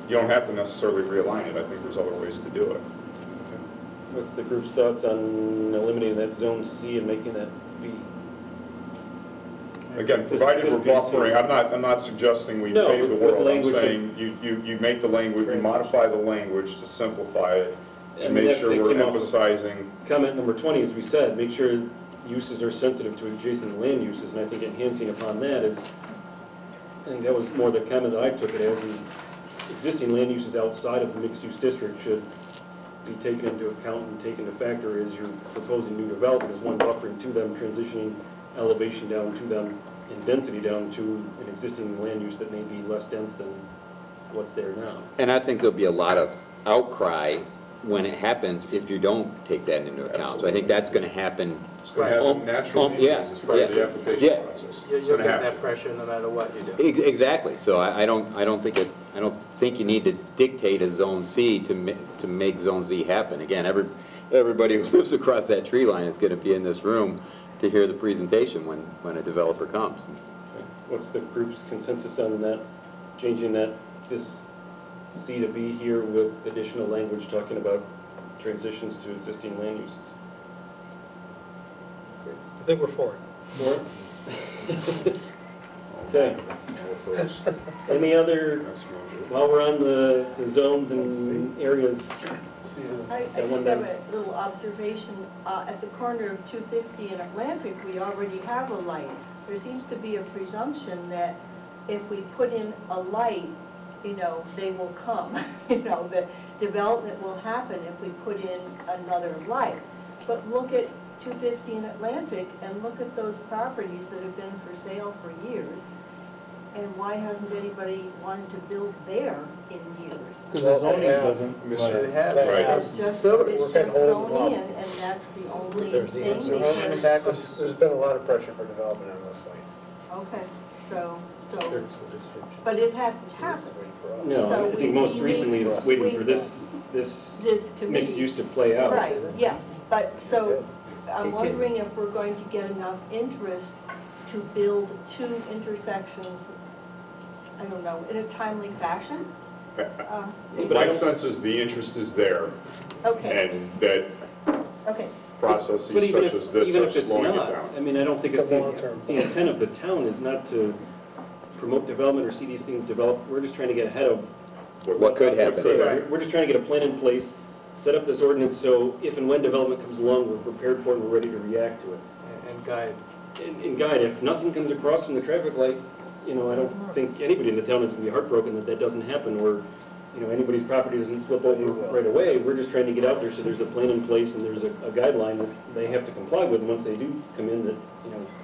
you don't have to necessarily realign it. I think there's other ways to do it. What's the group's thoughts on eliminating that Zone C and making that B? Again, provided we're buffering, I'm not suggesting we No, pave the with world. I'm language saying you make the language, you modify the language to simplify it and I mean, make sure that we're came off of emphasizing. Comment number 20, as we said, make sure uses are sensitive to adjacent land uses, and I think enhancing upon that is, I think that was more the comment that I took it as, is existing land uses outside of the mixed-use district should be taken into account and taken into factor as you're proposing new development, as one buffering to them, transitioning elevation down to them, and density down to an existing land use that may be less dense than what's there now. And I think there'll be a lot of outcry when it happens if you don't take that into account. So I think that's going to happen. It's going to happen naturally as part of the application process. You'll get that pressure no matter what you do. Exactly. So I don't think you need to dictate a Zone C to make Zone Z happen. Again, everybody who lives across that tree line is going to be in this room to hear the presentation when a developer comes. Okay. What's the group's consensus on that, changing this C to B here with additional language talking about transitions to existing land uses? I think we're for it. For it? Okay. Any other, while we're on the zones and areas? I just have a little observation. At the corner of 250 and Atlantic, we already have a light. There seems to be a presumption that if we put in a light, they will come. The development will happen if we put in another light. But look at 250 and Atlantic and look at those properties that have been for sale for years. And why hasn't anybody wanted to build there in years? Because the zoning doesn't. It's just zone in, and that's the only thing. There's been a lot of pressure for development on those sites. Okay, so, but it hasn't happened. No, So I think most recently is waiting for this mixed use to play out. Right, yeah, but so I'm wondering if we're going to get enough interest to build two intersections, I don't know, in a timely fashion? My sense is the interest is there. Okay. And that okay. processes such as this are slowing it down. I mean, I don't think it's the intent of the town is not to promote development or see these things develop. We're just trying to get ahead of what could happen. We're just trying to get a plan in place, set up this ordinance so if and when development comes along, we're prepared for it and we're ready to react to it. And guide. And guide. If nothing comes across from the traffic light, I don't think anybody in the town is going to be heartbroken that that doesn't happen, or anybody's property doesn't flip over right away. We're just trying to get out there so there's a plan in place and there's a guideline that they have to comply with. And once they do come in, that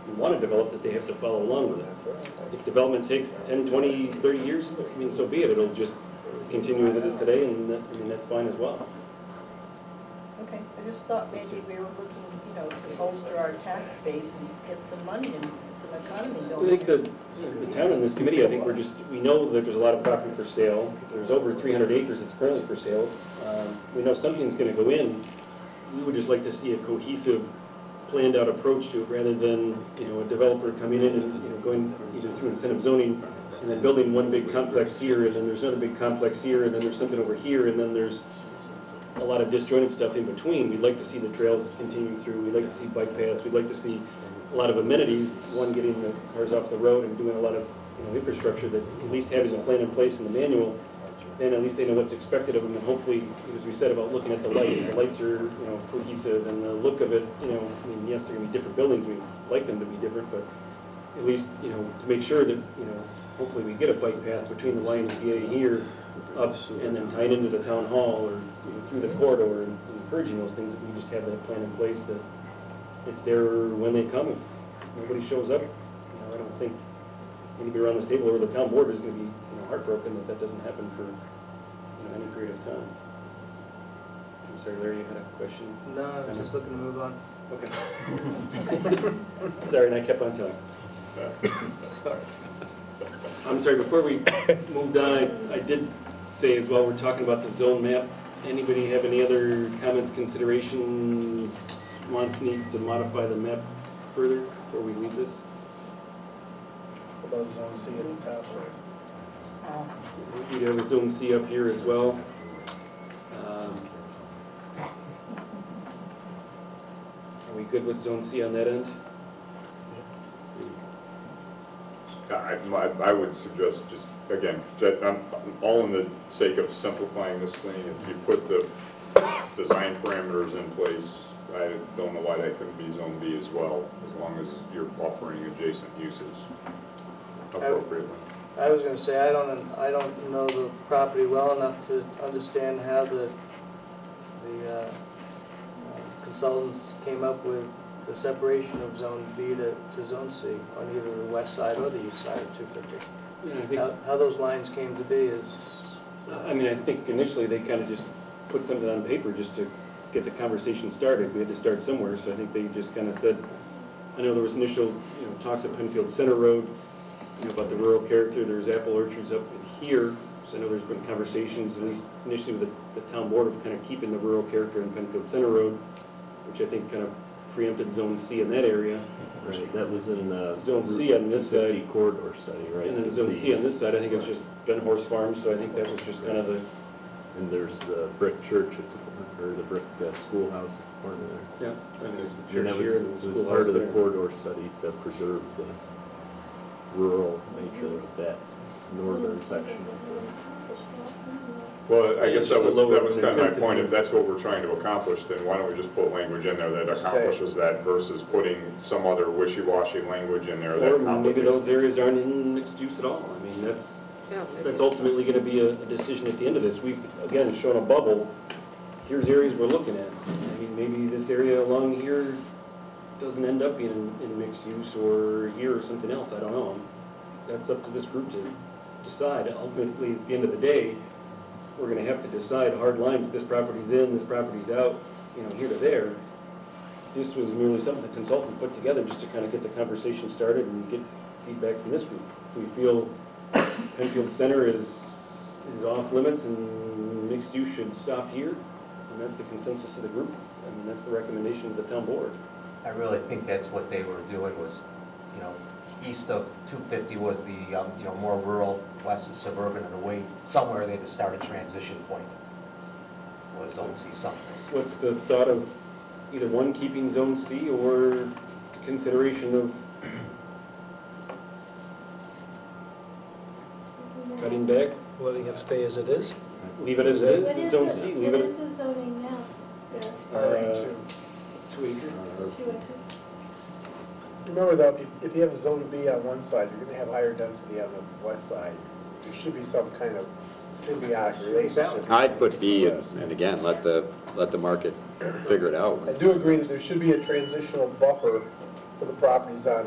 we want to develop, that they have to follow along with it. If development takes 10, 20, 30 years, so be it. It'll just continue as it is today, and that's fine as well. Okay, I just thought maybe we were looking, to bolster our tax base and get some money in for the economy going. I think the town and this committee, we know that there's a lot of property for sale. There's over 300 acres that's currently for sale. We know something's going to go in. We would just like to see a cohesive, planned out approach to it rather than, a developer coming in and, going either through incentive zoning and then building one big complex here, and then there's another big complex here, and then there's something over here, and then there's a lot of disjointed stuff in between. We'd like to see the trails continue through. We'd like to see bike paths. We'd like to see a lot of amenities, one, getting the cars off the road and doing a lot of infrastructure, that at least having the plan in place in the manual, then at least they know what's expected of them. And hopefully, as we said about looking at the lights are cohesive, and the look of it, yes, they're going to be different buildings. We'd like them to be different, but at least, to make sure that, hopefully we get a bike path between the YMCA here up and then tying into the town hall or through the corridor, and encouraging those things, that we just have that plan in place, that it's there when they come. If nobody shows up, I don't think anybody around this table or the town board is going to be heartbroken that doesn't happen for any period of time. I'm sorry, Larry, you had a question? No, I was just looking to move on. Okay. Sorry, and I kept on telling. Sorry. I'm sorry, before we moved on, I did say as well, we're talking about the zone map. Anybody have any other comments, considerations, wants, needs to modify the map further before we leave this? About zone C at the top, We have a zone C up here as well. Are we good with zone C on that end? I would suggest just, again, that I'm all in the sake of simplifying this thing. If you put the design parameters in place, I don't know why that couldn't be zone B as well, as long as you're buffering adjacent uses appropriately. I was going to say, I don't know the property well enough to understand how the consultants came up with the separation of Zone B to Zone C on either the west side or the east side of 250. How those lines came to be is... I mean, I think initially they kind of just put something on paper just to get the conversation started. We had to start somewhere, so I think they just kind of said, I know there was initial talks at Penfield Center Road about the rural character. There's apple orchards up here, so I know there's been conversations, at least initially with the town board, of kind of keeping the rural character in Penfield Center Road, which I think kind of preempted Zone C in that area. Right, that was in Zone C on this side. corridor study, right? And then Zone C on this side, I think it's just been horse farm, so I think that was just kind of the... And there's the brick church at the, or the brick schoolhouse at the corner there. Yeah, and there's the And church that here and the was schoolhouse part of the there. corridor study to preserve the rural nature of that northern section of the... Well, I guess that was kind of my intensity. point. If that's what we're trying to accomplish, then why don't we just put language in there that accomplishes that versus putting some other wishy-washy language in there that Or maybe complicates those areas aren't in mixed use at all. I mean, that's ultimately going to be a decision at the end of this. We've, again, shown a bubble. Here's areas we're looking at. I mean, maybe this area along here doesn't end up being in mixed use, or here or something else. I don't know. That's up to this group to decide. Ultimately, at the end of the day, we're going to have to decide hard lines. This property's in, this property's out, here to there. This was merely something the consultant put together just to kind of get the conversation started and get feedback from this group. If we feel Penfield Center is off limits and mixed use should stop here, and that's the consensus of the group, and that's the recommendation of the town board. I really think that's what they were doing was, east of 250 was the, more rural, west is suburban, and away somewhere they had to start a transition point. So was Zone C someplace. What's the thought of either one, keeping Zone C, or consideration of cutting back? Letting it stay as it is? Leave it as it What is, is Zone the- C, what leave it. is the zoning now? There, 2 acre. 2 acre? Remember though, if you have a zone B on one side, you're gonna have higher density on the west side. There should be some kind of symbiotic relationship. I'd put B, and again, let the market figure it out. I do agree that there should be a transitional buffer for the properties on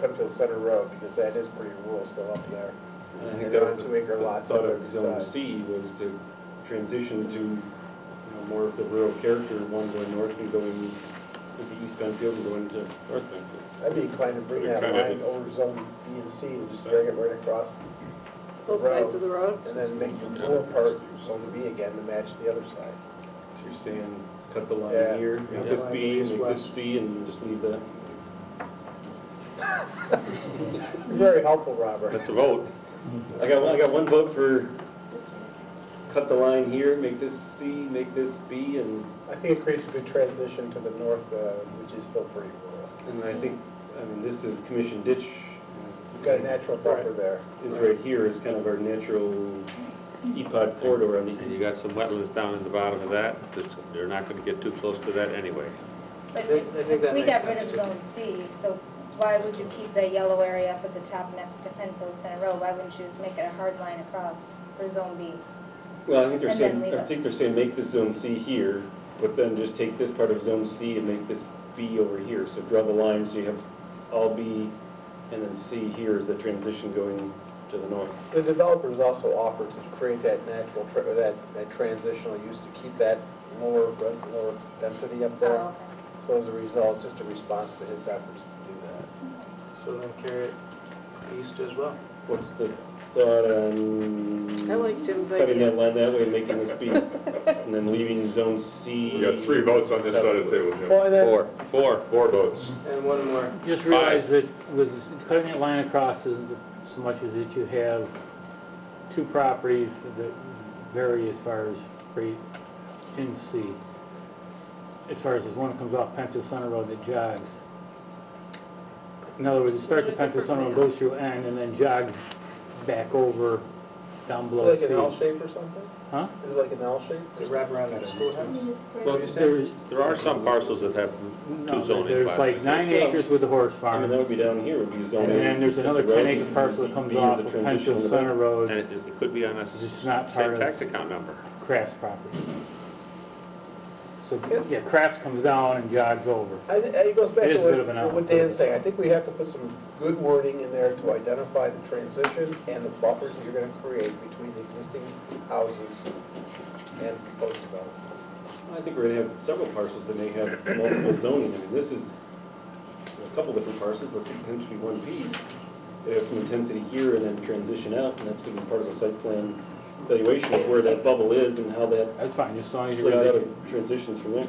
Penfield Center Road, because that is pretty rural still up there. And I think And that they're was on 2 acre the lots thought on of every Zone side. C was to transition to, more of the rural character, one going north and going into East Penfield and going to North Penfield. I'd be inclined to bring But it that kinda line over zone B and C and just drag it right across Both sides of the road? and then make the rural part zone B again to match the other side. So you're saying cut the line Yeah. here, make Yeah. this B, East, make this west. C, and just leave that. You're very helpful, Robert. That's a vote. I got one vote for cut the line here, make this C, make this B, and I think it creates a good transition to the north, which is still pretty rural. I think, this is Commission Ditch. You've got a natural buffer there. Is right here is kind of our natural EPOD corridor on the And you east. got some wetlands down in the bottom of that, they're not gonna get too close to that anyway. But I think if that we makes got rid sense, of too. Zone C, so why would you keep the yellow area up at the top next to Penfield Center Road? Why wouldn't you just make it a hard line across for Zone B? Well, I think And then leave it. they're saying make this Zone C here, but then just take this part of Zone C and make this B over here. So draw the line so you have all B, and then C here is the transition going to the north. The developers also offered to create that natural, that transitional use to keep that lower density up there. Oh, okay. So as a result, just a response to his efforts to do that. So then carry it east as well. What's the thought on I like Jim's cutting idea. that line that way and making this be, and then leaving zone C? We got 3 votes on this side of the table, Jim. Well, and then- Four votes. And one more. Just realize that with cutting that line across as much as that you have 2 properties that vary as far as rate in C. As far as this one that comes off Penfield Center Road that jogs. In other words, it starts at Penfield Center Road, goes through N, and then jogs back over down below Is it like an L C. shape or something? Huh? Is it like an L shape? Does it wrap around that schoolhouse? Well, there are some parcels that have No, two zoning there's like 9 classifications. acres with the horse I farm. mean, that would be down here, would be zone A. And then there's another The road 10-acre would parcel be that comes as a off of transition Penfield in the Center back. Road. And it could be on a It's not part state of tax account number. Kraft's property. So, yeah, Kraft's comes down and jogs over. It goes back It is to a bit of an what Dan's saying. I think we have to put some good wording in there to identify the transition and the buffers that you're gonna create between the existing houses and proposed development. I think we're gonna have several parcels that may have multiple zoning. I mean, this is a couple different parcels, but potentially one piece. They have some intensity here and then transition out, and that's gonna be part of the site plan evaluation of where that bubble is and how that That's fine, just as long as you plays out realize. and transitions from there.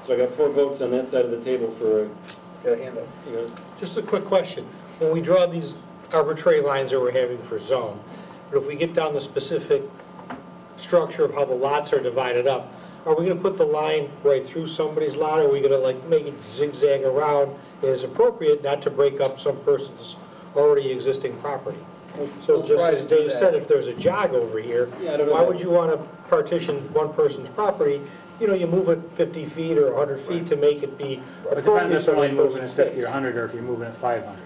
So I got 4 votes on that side of the table for, Got a hand up? you know, Just a quick question. When we draw these arbitrary lines that we're having for zone, but if we get down the specific structure of how the lots are divided up, are we gonna put the line right through somebody's lot, or are we gonna like make it zigzag around as appropriate, not to break up some person's already existing property? So We'll just try as to do Dave that. said, if there's a jog over here, Yeah, I don't know why that- would you wanna partition one person's property? You know, you move it 50 feet or 100 feet to make it be It depends appropriate if for you're only that moving at person's 50 or space. 100, or if you're moving at 500.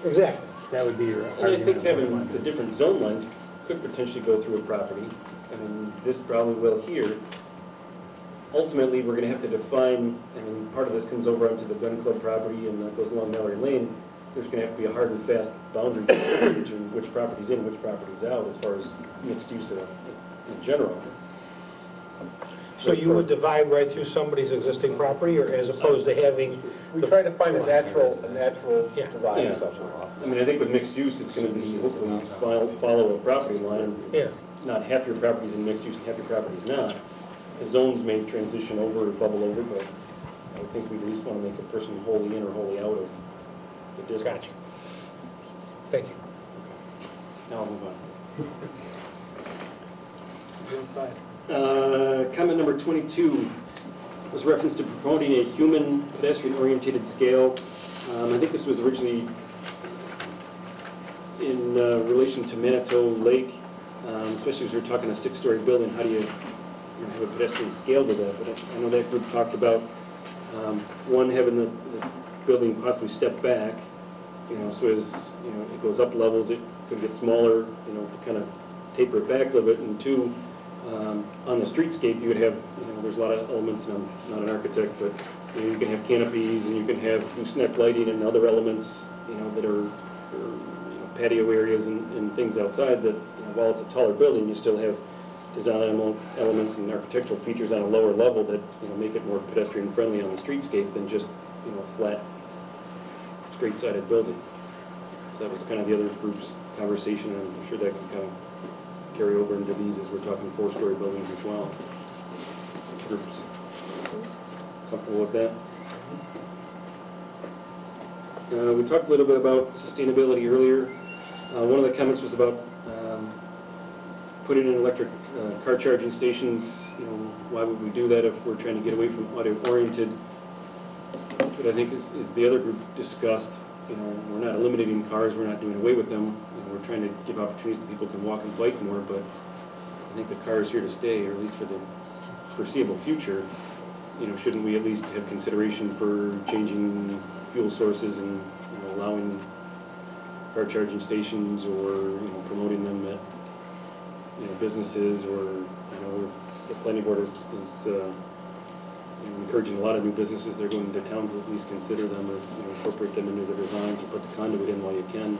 Exactly. That would be your and I think argument. having the different zone lines could potentially go through a property. I mean, this probably will here. Ultimately, we're gonna have to define, and part of this comes over onto the gun club property and that goes along Mallory Lane. There's gonna have to be a hard and fast boundary between which property's in, which property's out, as far as mixed use in general. So you would divide right through somebody's existing property, or as opposed to having? We try to find a natural Yeah. divide Yeah. somewhere. I mean, I think with mixed use, it's gonna be hopefully follow a property line. Yeah. Not half your property's in mixed use and half your property's not. The zones may transition over or bubble over, but I think we at least wanna make a person wholly in or wholly out of the district. Gotcha. Thank you. Now I'll move on. Zone 5. Comment number 22 was reference to promoting a human pedestrian-oriented scale. I think this was originally in relation to Manitou Lake, especially as we're talking a 6-story building. How do you have a pedestrian scale to that? But I know that group talked about one, having the building possibly step back, so as it goes up levels, it could get smaller, to kind of taper it back a little bit. And 2, on the streetscape, you would have, there's a lot of elements, and I'm not an architect, but you can have canopies, and you can have gooseneck lighting and other elements, that are patio areas and things outside that, while it's a taller building, you still have design elements and architectural features on a lower level that, make it more pedestrian friendly on the streetscape than just, a flat, straight-sided building. So that was kind of the other group's conversation, and I'm sure that can kind of carry over into these as we're talking 4-story buildings as well. Groups comfortable with that? We talked a little bit about sustainability earlier. One of the comments was about putting in electric car charging stations. Why would we do that if we're trying to get away from auto-oriented? But I think as the other group discussed, we're not eliminating cars, we're not doing away with them. We're trying to give opportunities that people can walk and bike more, but I think the car is here to stay, or at least for the foreseeable future. Shouldn't we at least have consideration for changing fuel sources and allowing car charging stations, or promoting them at businesses, or the planning board is encouraging a lot of new businesses that are going into town to at least consider them, or incorporate them into their designs, or put the conduit in while you can,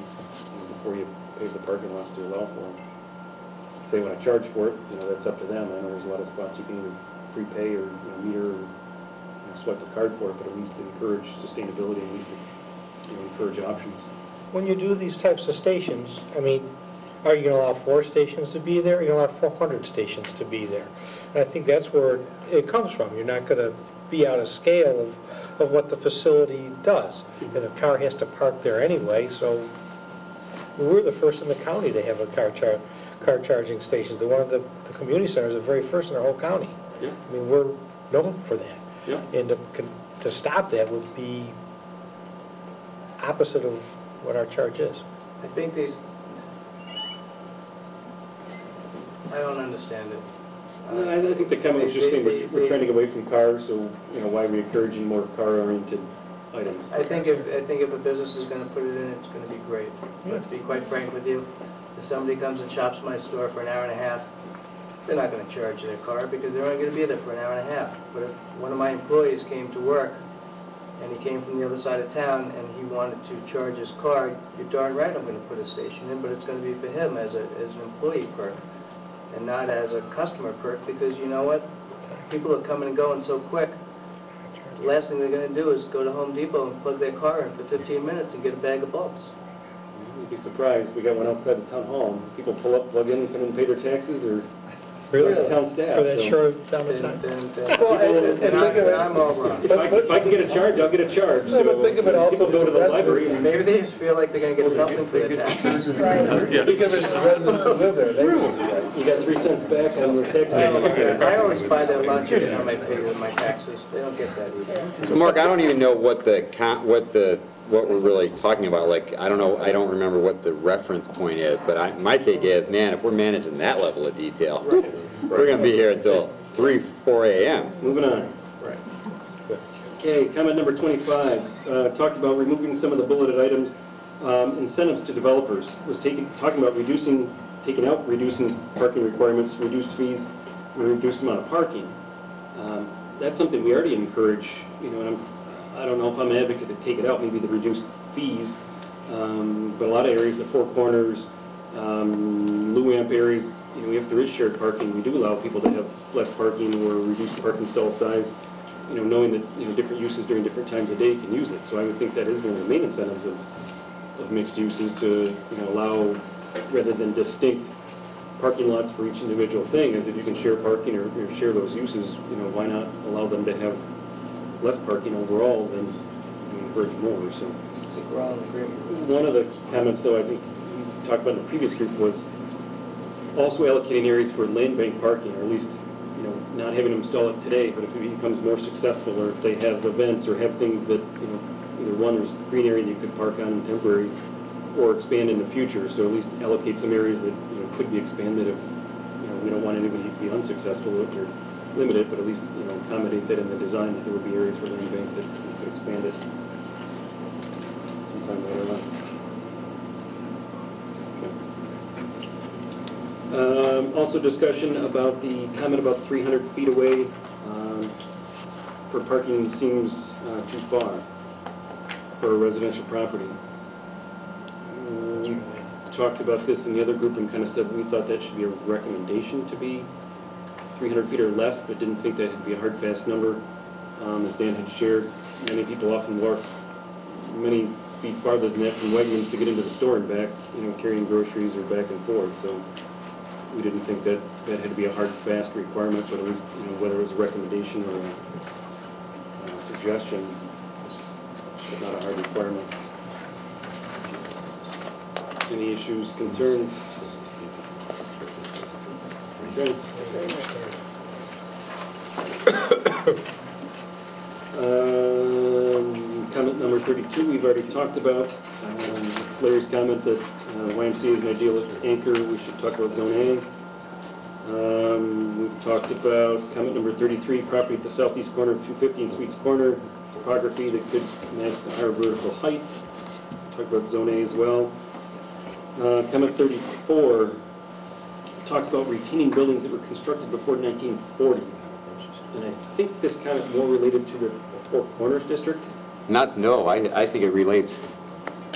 before you pave the parking lots to allow for them. If they want to charge for it, that's up to them. I know there's a lot of spots you can either prepay or meter, or swipe the card for it, but at least encourage sustainability, and at least encourage options. when you do these types of stations, I mean, are you going to allow 4 stations to be there? Are you going to allow 400 stations to be there? And I think that's where it comes from. You're not going to be out of scale of what the facility does. And the car has to park there anyway, so we're the first in the county to have a car charging station. One of the community centers, the very first in our whole county. Yeah. I mean, we're known for that. Yeah. And to stop that would be opposite of what our charge is. I think these, I don't understand it. No, I think the comment was just saying we're trying to get away from cars, so, you know, why are we encouraging more car-oriented items? I think if a business is gonna put it in, it's gonna be great. But to be quite frank with you, if somebody comes and shops my store for an hour and a half, they're not gonna charge their car because they're only gonna be there for an hour and a half. But if one of my employees came to work and he came from the other side of town and he wanted to charge his car, you're darn right I'm gonna put a station in, but it's gonna be for him as an employee perk and not as a customer perk, because you know what? People are coming and going so quick. The last thing they're gonna do is go to Home Depot and plug their car in for 15 minutes and get a bag of bulbs. You'd be surprised, we got one outside the town hall, people pull up, plug in, come in and pay their taxes, or Really? the town staff. For that so. short amount of time? Well, and I'm all wrong. If I can get a charge, I'll get a charge. No, but So think of it also people go to the for library. residents. Maybe they just feel like they're gonna get something for their taxes. Think of it as residents who live there, they will do that. You got 3 cents back on your tax. I always buy their lunch every time I pay with my taxes. They don't get that either. So Mark, I don't even know what we're really talking about. Like, I don't know, I don't remember what the reference point is, but my take is, man, if we're managing that level of detail, we're gonna be here until 3, 4 a.m. Moving on. Right. Okay, comment number 25, talked about removing some of the bulleted items, incentives to developers, was talking about reducing parking requirements, reduced fees, and reduced amount of parking. That's something we already encourage, you know, and I don't know if I'm an advocate to take it out, maybe the reduced fees, but a lot of areas, the Four Corners, Luamp areas, you know, if there is shared parking, we do allow people to have less parking or reduce the parking stall size, you know, knowing that, you know, different uses during different times of day can use it. So I would think that is one of the main incentives of mixed uses, to, you know, allow, rather than distinct parking lots for each individual thing, as if you can share parking or share those uses, you know, why not allow them to have less parking overall than, you know, encourage more, so. I think we're all in agreement. One of the comments, though, I think we talked about in the previous group, was also allocating areas for land bank parking, or at least, you know, not having them install it today, but if it becomes more successful, or if they have events or have things that, you know, either one, there's green area that you could park on temporary, or expand in the future, so at least allocate some areas that, you know, could be expanded if, you know, we don't want anybody to be unsuccessful or limited, but at least, you know, accommodate that in the design, that there would be areas for land bank that you could expand it sometime later on. Also discussion about the comment about 300 feet away for parking seems too far for a residential property. We talked about this in the other group and kind of said we thought that should be a recommendation to be 300 feet or less, but didn't think that would be a hard, fast number. As Dan had shared, many people often walk many feet farther than that from Wegmans to get into the store and back, you know, carrying groceries or back and forth. So we didn't think that that had to be a hard, fast requirement, but at least, you know, whether it was a recommendation or a suggestion, but not a hard requirement. Any issues, concerns? Okay. Comment number 32, we've already talked about. It's Larry's comment that YMCA is an ideal anchor. We should talk about Zone A. We've talked about comment number 33, property at the southeast corner of 250 and Sweets Corner, topography that could mask the higher vertical height. Talked about Zone A as well. Comment 34 talks about retaining buildings that were constructed before 1940. And I think this kind of more related to the Four Corners district. No, I think it relates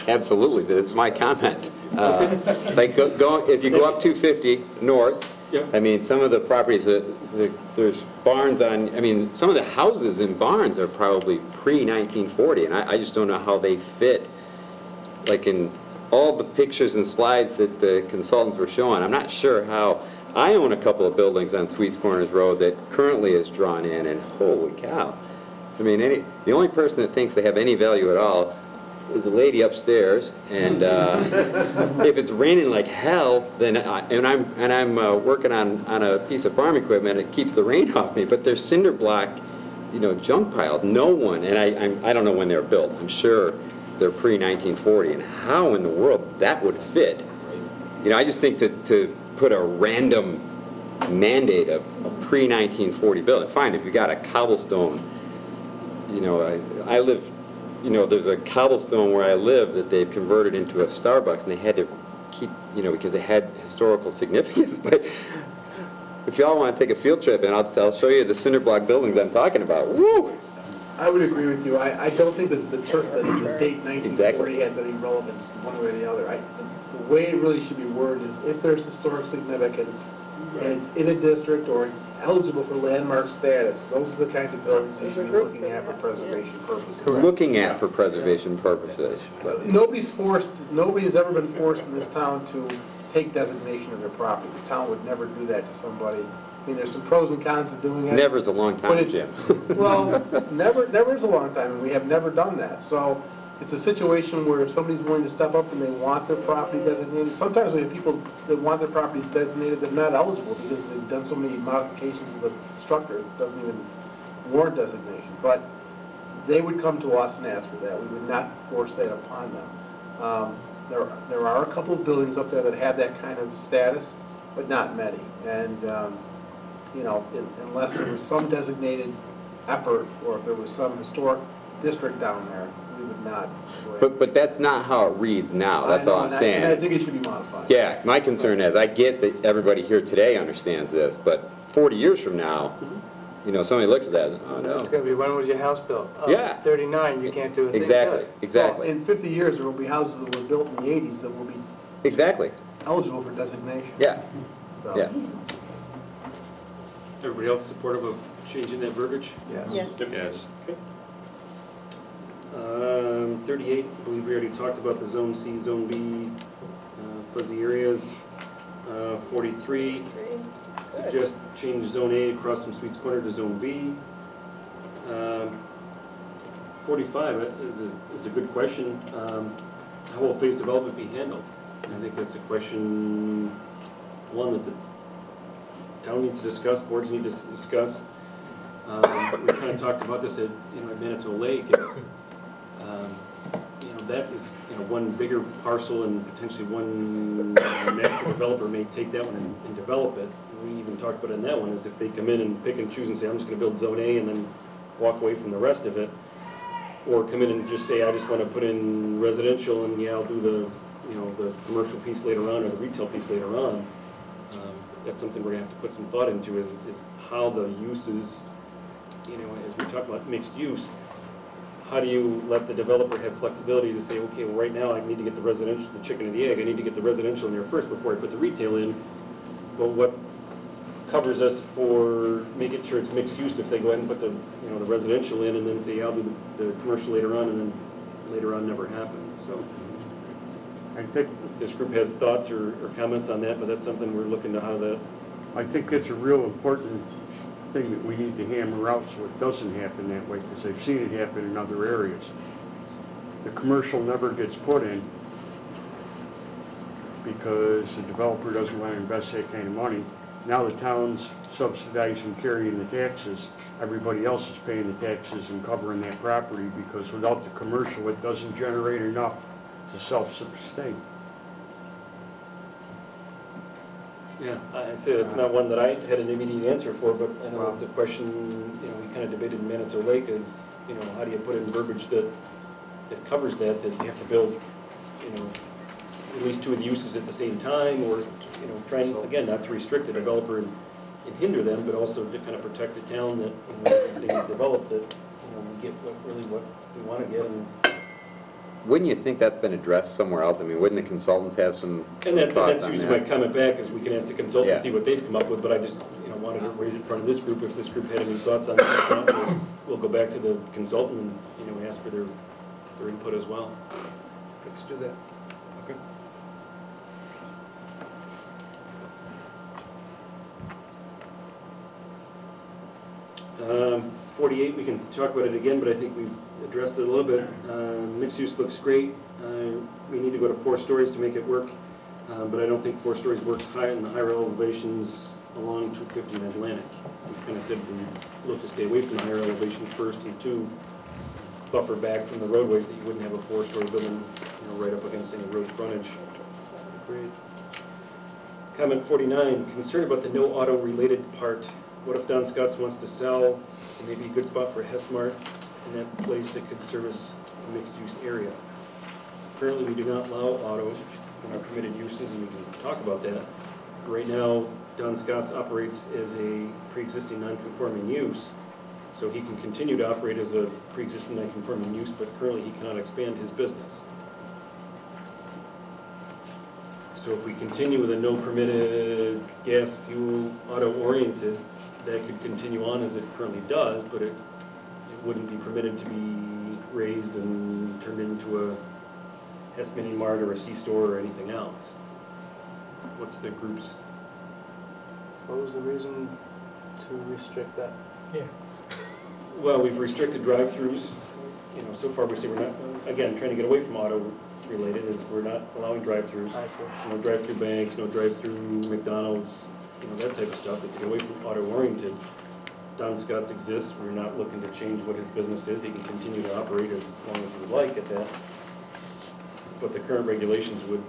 absolutely. That's my comment. Like if you go up 250 north, yep. I mean, some of the properties there's barns on. I mean, some of the houses and barns are probably pre-1940, and I just don't know how they fit, like in all the pictures and slides that the consultants were showing, I'm not sure how, I own a couple of buildings on Sweets Corners Road that currently is drawn in, and holy cow. I mean, the only person that thinks they have any value at all is a lady upstairs, and if it's raining like hell, then I'm working on a piece of farm equipment, it keeps the rain off me. But there's cinder block, you know, junk piles. No one, and I don't know when they were built. I'm sure they're pre-1940, and how in the world that would fit? You know, I just think to put a random mandate of a pre-1940 building. Fine, if you got a cobblestone, you know, I live. You know, there's a cobblestone where I live that they've converted into a Starbucks, and they had to keep, you know, because it had historical significance. But if y'all want to take a field trip, and I'll show you the cinder block buildings I'm talking about. Woo! I would agree with you. I don't think that the date 1940 has any relevance one way or the other. The way it really should be worded is if there's historic significance, and it's in a district or it's eligible for landmark status, those are the kinds of buildings you should be looking at for preservation purposes. Looking at for preservation purposes. Nobody's ever been forced in this town to take designation of their property. The town would never do that to somebody. I mean, there's some pros and cons to doing it. Never's a long time, Jim. Well, never is a long time, and we have never done that. So it's a situation where if somebody's willing to step up and they want their property designated, sometimes we have people that want their properties designated that are not eligible because they've done so many modifications of the structure it doesn't even warrant designation. But they would come to us and ask for that. We would not force that upon them. There are a couple of buildings up there that have that kind of status, but not many. And you know, unless there was some designated effort or if there was some historic district down there, we would not. But that's not how it reads now. That's all I'm saying. And I think it should be modified. Yeah, my concern is, I get that everybody here today understands this, but 40 years from now, you know, somebody looks at that and, oh no. It's going to be, when was your house built? Oh, Yeah. 39, you can't do it. Exactly, exactly. Well, in 50 years, there will be houses that were built in the 80s that will be Exactly. eligible for designation. Yeah. So. Yeah. Everybody else supportive of changing that verbiage? Yes. Yes. Okay. 38, I believe we already talked about the Zone C, Zone B, fuzzy areas. 43, suggest change Zone A across from Sweets Corner to Zone B. 45 is a good question. How will phase development be handled? And I think that's a question, one, that the town needs to discuss, boards need to discuss. We kind of talked about this at Manitou Lake. It's, that is one bigger parcel, and potentially one master developer may take that one and develop it. We even talked about it in that one, is if they come in and pick and choose and say, I'm just going to build Zone A and then walk away from the rest of it, or come in and just say, I just want to put in residential, and yeah, I'll do the commercial piece later on or the retail piece later on. That's something we're going to have to put some thought into, is how the uses, as we talk about mixed use, how do you let the developer have flexibility to say, okay, well, right now I need to get the residential, the chicken and the egg, I need to get the residential in there first before I put the retail in. But what covers us for making sure it's mixed use if they go ahead and put the the residential in and then say, I'll do the commercial later on, and then later on never happens. So I think if this group has thoughts or comments on that, but that's something we're looking to how that. I think it's a real important thing that we need to hammer out so it doesn't happen that way, because I've seen it happen in other areas. The commercial never gets put in because the developer doesn't want to invest that kind of money. Now the town's subsidizing carrying the taxes. Everybody else is paying the taxes and covering that property, because without the commercial it doesn't generate enough to self-sustain. Yeah, I'd say that's not one that I had an immediate answer for, but I know it's a question, we kind of debated in Manitou Lake is, how do you put in verbiage that covers that you have to build, at least two of the uses at the same time, or, trying, again, not to restrict the developer and hinder them, but also to kind of protect the town that, as these things develop, that, we get what we want to get. And wouldn't you think that's been addressed somewhere else? I mean, wouldn't the consultants have some thoughts on that? That's usually my comment back, is we can ask the consultants, see what they've come up with, but I just, wanted to raise it in front of this group. If this group had any thoughts on that, we'll go back to the consultant and, ask for their input as well. Let's do that. Okay. 48, we can talk about it again, but I think we've addressed it a little bit. Mixed use looks great. We need to go to 4 stories to make it work, but I don't think 4 stories works high in the higher elevations along 250 and Atlantic. We've kind of said we look to stay away from the higher elevations first, and 2, buffer back from the roadways that you wouldn't have a 4-story building, you know, right up against any road frontage. Great. Comment 49, concerned about the no auto related part. What if Don Scott's wants to sell, and maybe a good spot for Hesmart in that place that could service a mixed use area? Currently, we do not allow auto in our permitted uses, and we can talk about that. Right now, Don Scott's operates as a pre-existing non-conforming use, so he can continue to operate as a pre-existing non-conforming use, but currently he cannot expand his business. So if we continue with a no permitted gas fuel auto-oriented, that could continue on as it currently does, but it wouldn't be permitted to be raised and turned into a Hess Mini Mart or a C-store or anything else. What's the group's? What was the reason to restrict that? Yeah. Well, we've restricted drive-throughs. You know, so far we say we're not, again, trying to get away from auto-related, is we're not allowing drive-throughs. I see. So no drive-through banks, no drive-through McDonald's, you know, that type of stuff, is to get away from auto-oriented. Don Scott's exists, we're not looking to change what his business is. He can continue to operate as long as he would like at that. But the current regulations would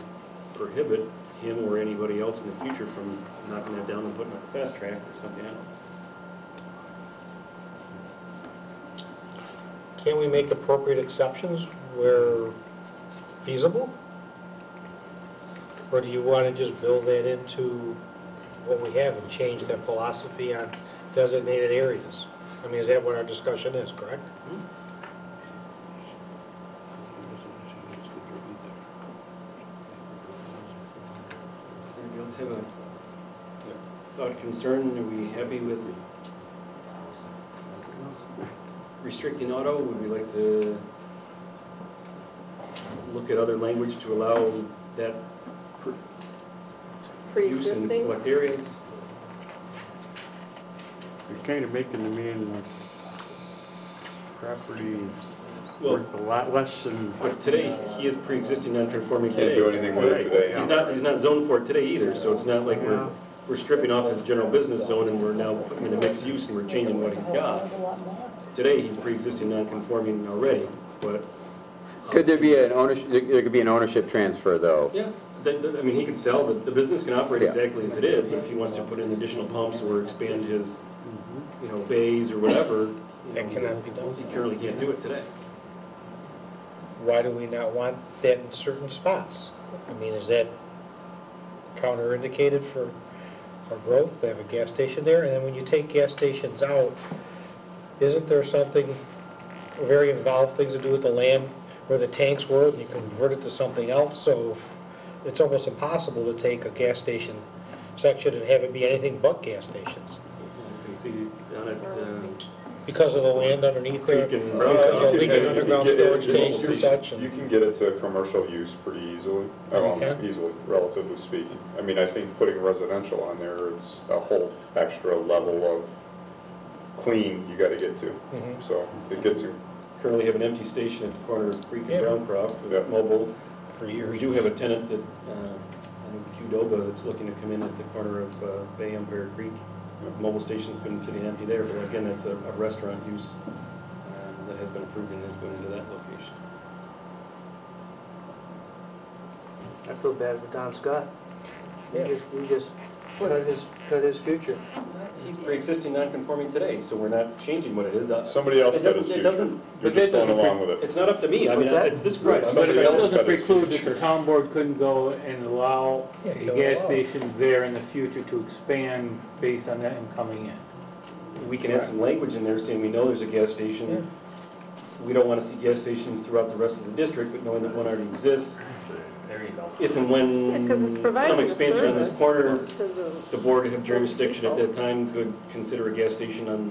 prohibit him or anybody else in the future from knocking that down and putting up a fast track or something else. Can we make appropriate exceptions where feasible? Or do you want to just build that into what we have and change that philosophy on designated areas? I mean, is that what our discussion is, correct? Anybody else have a thought, concern? Are we happy with restricting auto? Would we like to look at other language to allow that use in select areas? You're kind of making the man property Well, worth a lot less than. but today, he is pre-existing non-conforming Can't today. do anything with it today. He's not zoned for it today either, so it's not like we're stripping off his general business zone and we're now putting in a mixed use and we're changing what he's got. Today, he's pre-existing non-conforming already, but. Could there be an ownership, there could be an ownership transfer though? Yeah, I mean, he could sell, the business can operate exactly as it is, but if he wants to put in additional pumps or expand his, you know, bays or whatever, That cannot be done. he currently can't do it today. Why do we not want that in certain spots? I mean, is that counterindicated for growth? They have a gas station there, and then when you take gas stations out, isn't there something, very involved things to do with the land where the tanks were, and you convert it to something else? So it's almost impossible to take a gas station section and have it be anything but gas stations. You can see down at, Because of the land underneath there, Creek and there's a You leaking can underground get it- storage tanks and such. You can get it to commercial use pretty easily, Okay. easily, relatively speaking. I mean, I think putting residential on there, it's a whole extra level of clean you gotta get to. Mhm. So it gets you, currently have an empty station at the corner of Creek Yeah. and Browncroft, Yeah. mobile. For years. We do have a tenant that, I think Qdoba, that's looking to come in at the corner of Bay and Bear Creek. Mobile station's been sitting empty there, but again, that's a restaurant use that has been approved and is going into that location. I feel bad for Don Scott. Yes. We just cut his future. He's pre-existing non-conforming today, so we're not changing what it is. somebody else It got his doesn't- it future. doesn't- You're just going along with it. It's not up to me, I mean, What's that? it's this Right, group. somebody But it else doesn't got his preclude that future. the town board couldn't go and allow Yeah, a kill gas it all. station there in the future to expand based on that and coming in. We can add some language in there saying we know there's a gas station. We don't want to see gas stations throughout the rest of the district, but knowing that one already exists, There you go. if and Because it's when providing some a expansion on this service corner, to the board have jurisdiction at that time could consider a gas station on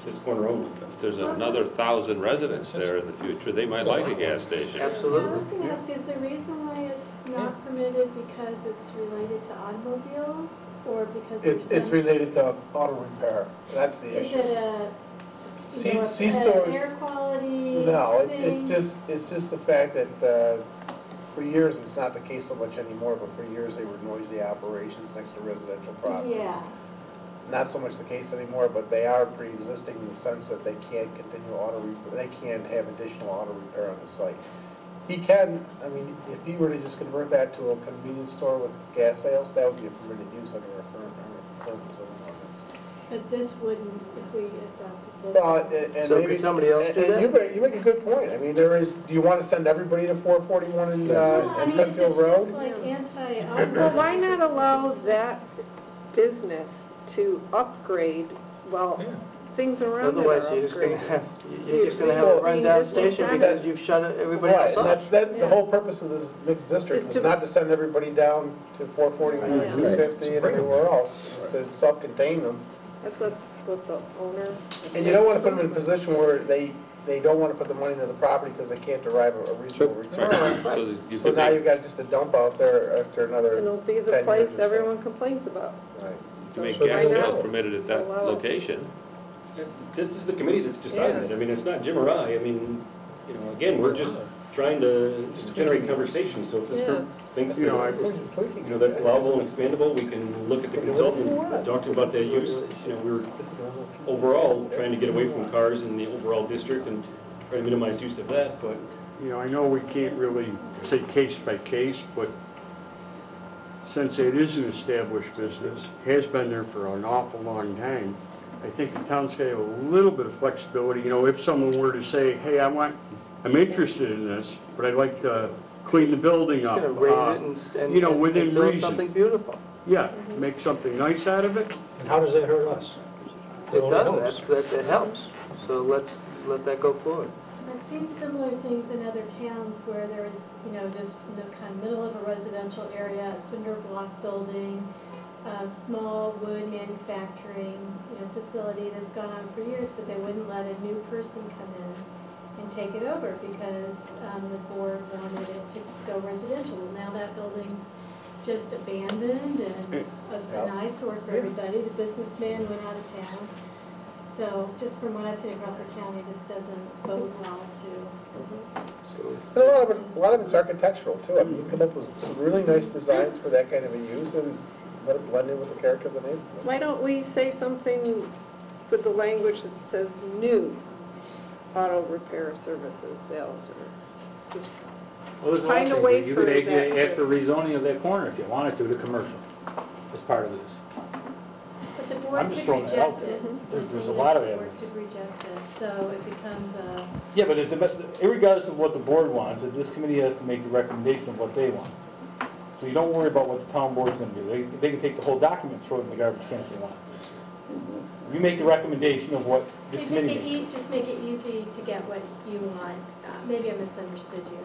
this corner only. If there's another 1,000 residents there in the future, they might like a gas station. I Absolutely. was gonna ask, is the reason why it's not permitted because it's related to automobiles, or because It's there's some... related to auto repair, that's the Is issue. it a, you know, C-stores. air quality No, thing? it's just the fact that, for years, it's not the case so much anymore, but for years, they were noisy operations next to residential properties. Yeah. It's not so much the case anymore, but they are pre-existing in the sense that they can't continue auto repair, they can't have additional auto repair on the site. He can, I mean, if he were to just convert that to a convenience store with gas sales, that would be a permitted use under our current zoning ordinance. But this wouldn't, if we adopted this. Well, and So maybe- could somebody else do and that? you make a good point. I mean, there is, do you want to send everybody to 441 in Penfield Road? Well, I mean, if it's just like Well, why not allow that business to upgrade while things around it are Otherwise, you're just gonna upgraded? have, you're just gonna have a rundown station because you've shut everybody Right, else and off. the whole purpose of this mixed district Is was to- not to send everybody down to 441 and 250 and everywhere else, it was to self-contain them. That's what the owner. And you don't want to put them in a position where they don't want to put the money into the property because they can't derive a reasonable return. So now you've got just a dump out there after another. And it'll be 10 the years place or so. everyone complains about. Right. To make So gas why sales not? permitted at that Allow it. location. This is the committee that's decided it. I mean, it's not Jim or I. I mean, you know, again, we're just trying to generate conversation. So if this group thinks that, you know, that's allowable and expandable, we can look at the consultant, talk to him about that use. You know, we're overall trying to get away from cars in the overall district and try to minimize use of that, but You know, I know we can't really say case by case, but since it is an established business, has been there for an awful long time, I think the town's got to have a little bit of flexibility. You know, if someone were to say, hey, I'm interested in this, but I'd like to clean the building up. Gonna raise it and, you know, within and build reason. something beautiful. Yeah, make something nice out of it. And how does that hurt us? It does, that helps. So let's let that go forward. I've seen similar things in other towns where there is, you know, just in the kind of middle of a residential area, a cinder block building, a small wood manufacturing, you know, facility that's gone on for years, but they wouldn't let a new person come in and take it over because the board wanted it to go residential. Well, now that building's just abandoned and an eyesore for everybody. The businessman went out of town. So just from what I've seen across the county, this doesn't bode well to. But a lot of it's architectural too. I mean, you come up with some really nice designs for that kind of a use and let it blend in with the character of the neighborhood. Why don't we say something with the language that says new auto repair services, sales, or just Well, there's find a lot way of things. for You could that. ask for rezoning of that corner if you wanted to commercial as part of this. But the board I'm just could throwing that out reject there. it. There's a lot of The avenues. board could reject it, so it becomes a. Yeah, but irregardless of what the board wants, this committee has to make the recommendation of what they want. So you don't worry about what the town board's gonna do. They can take the whole document and throw it in the garbage can if they want. You make the recommendation of what this Just committee make it makes. just make it easy to get what you want. Maybe I misunderstood you.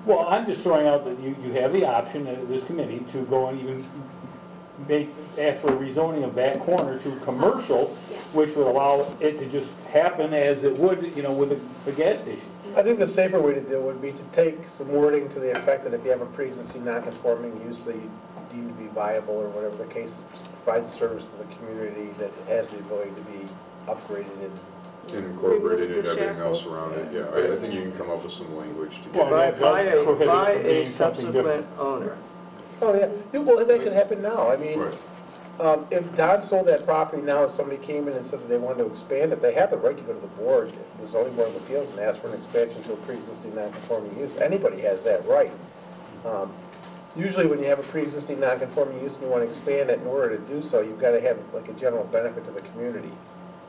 Well, I'm just throwing out that you have the option, this committee, to go and even ask for a rezoning of that corner to commercial, Yeah. which would allow it to just happen as it would, you know, with a gas station. I think the safer way to do it would be to take some wording to the effect that if you have a pre-existing non-conforming use that you deem to be viable or whatever the case, provides a service to the community that has the ability to be upgraded and incorporated Remove in the everything else shackles. around it, yeah. I think you can come up with some language to get. Well, that does prohibit By it from a being something different. subsequent owner. Oh, yeah, well, that could happen now. I mean, Right. if Don sold that property now, if somebody came in and said that they wanted to expand it, they have the right to go to the board, the zoning board of appeals, and ask for an expansion to a pre-existing non-conforming use. Anybody has that right. Usually when you have a pre-existing non-conforming use and you want to expand it, in order to do so, you've got to have like a general benefit to the community.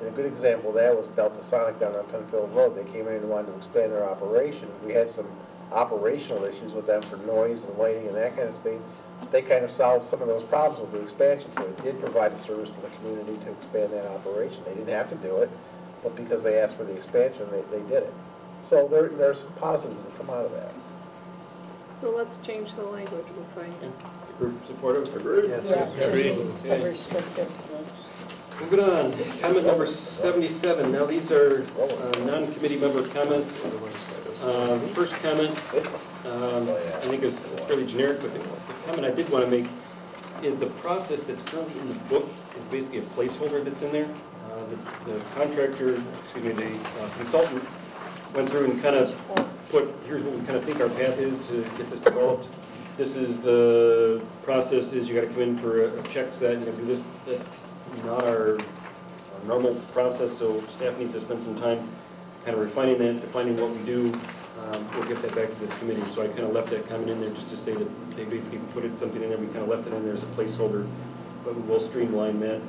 And a good example of that was Delta Sonic down on Penfield Road. They came in and wanted to expand their operation. We had some operational issues with them for noise and lighting and that kind of thing. They kind of solved some of those problems with the expansion, so it did provide a service to the community to expand that operation. They didn't have to do it, but because they asked for the expansion, they did it. So there are some positives that come out of that. So let's change the language, we'll find. Group supportive? Agreed. Yes. Yeah, Agreed. it's a restrictive. Moving on, comment number 77. Now these are non-committee member comments. First comment, I think is fairly generic, but the comment I did want to make is the process that's currently in the book is basically a placeholder that's in there. The contractor, excuse me, the consultant went through and kind of put, here's what we kind of think our path is to get this developed. This is the process is you got to come in for a check set, you got to do this. That's not our normal process, so staff needs to spend some time kind of refining that, defining what we do. We'll get that back to this committee. So I kind of left that comment in there just to say that they basically put something in there. We kind of left it in there as a placeholder, but we will streamline that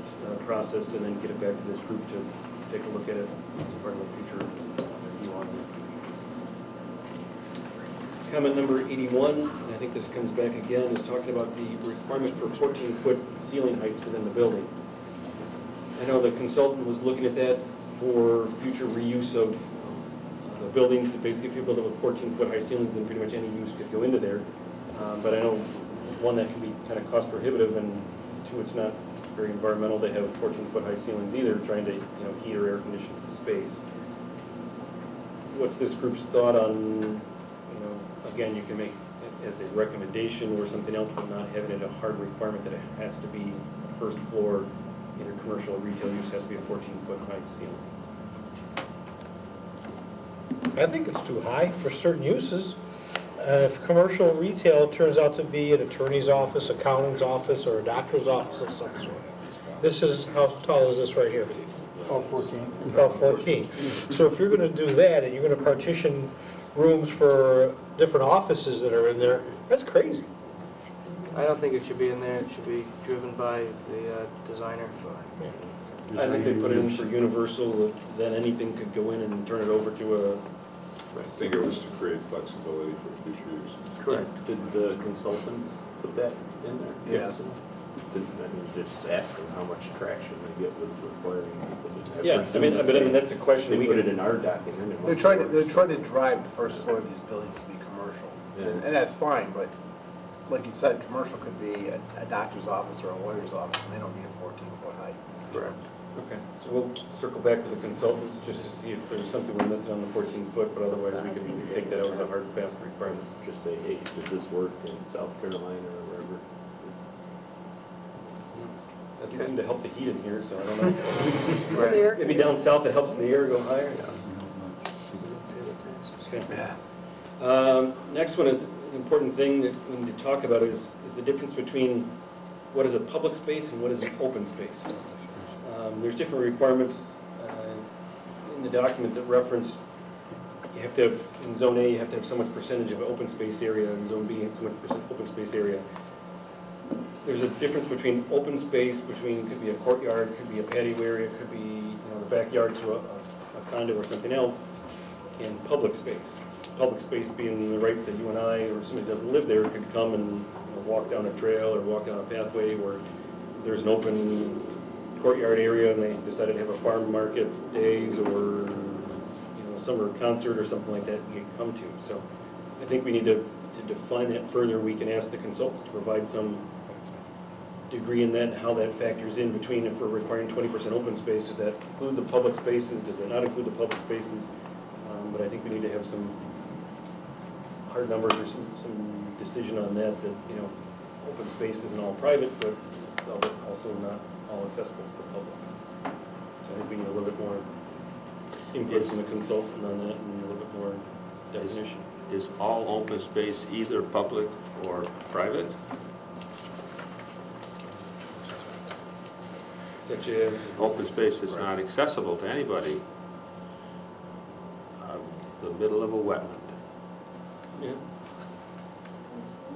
process and then get it back to this group to take a look at it as part of the future review on it. Comment number 81, and I think this comes back again, is talking about the requirement for 14-foot ceiling heights within the building. I know the consultant was looking at that for future reuse of the buildings. That basically, if you build it with 14-foot high ceilings, then pretty much any use could go into there. But I know, one, that can be kind of cost prohibitive, and two, it's not very environmental to have 14-foot high ceilings either, trying to heat or air condition the space. What's this group's thought on, again, you can make it as a recommendation or something else, but not having it a hard requirement that it has to be a first floor, either commercial or retail use has to be a 14-foot high ceiling. I think it's too high for certain uses. If commercial retail turns out to be an attorney's office, accountant's office, or a doctor's office of some sort. This is, how tall is this right here? About 14. About 14. So if you're going to do that and you're going to partition rooms for different offices that are in there, that's crazy. I don't think it should be in there. It should be driven by the designer. I think they put it in for universal, then anything could go in and turn it over to a... I think it was to create flexibility for future use. Correct. Did the consultants put that in there? Yes. Just ask them how much traction they get with requiring people to have. Yeah, I mean that's a question. They we put could it in our document. They're trying to drive the first floor of these buildings to be commercial, and that's fine. But like you said, commercial could be a doctor's office or a lawyer's office, and they don't need a 14-foot height. Correct. Okay, so we'll circle back to the consultant just to see if there's something we're missing on the 14-foot, but otherwise we can take that out as a hard, fast requirement. Just say, hey, did this work in South Carolina or wherever? Doesn't seem to help the heat in here, so I don't know. Maybe down south it helps the air go higher. Okay. Next one is an important thing that we need to talk about is the difference between what is a public space and what is an open space. There's different requirements in the document that reference, you have to have, in Zone A, you have to have so much percentage of open space area, and Zone B, so much open space area. There's a difference between open space, could be a courtyard, could be a patio area, could be the backyard to a condo or something else, and public space. Public space being the rights that you and I, or somebody who doesn't live there, could come and walk down a trail or walk down a pathway where there's an open courtyard area and they decided to have a farm market days or a summer concert or something like that you can come to. So I think we need to define that further. We can ask the consultants to provide some degree in that, how that factors in between if we're requiring 20% open space. Does that include the public spaces? Does that not include the public spaces? But I think we need to have some hard numbers or some decision on that, open space isn't all private, but it's also not all accessible to the public. So I think we need a little bit more input from the consultant on that and a little bit more definition. Is all open space either public or private? Such as? Open space is not accessible to anybody. The middle of a wetland. Yeah.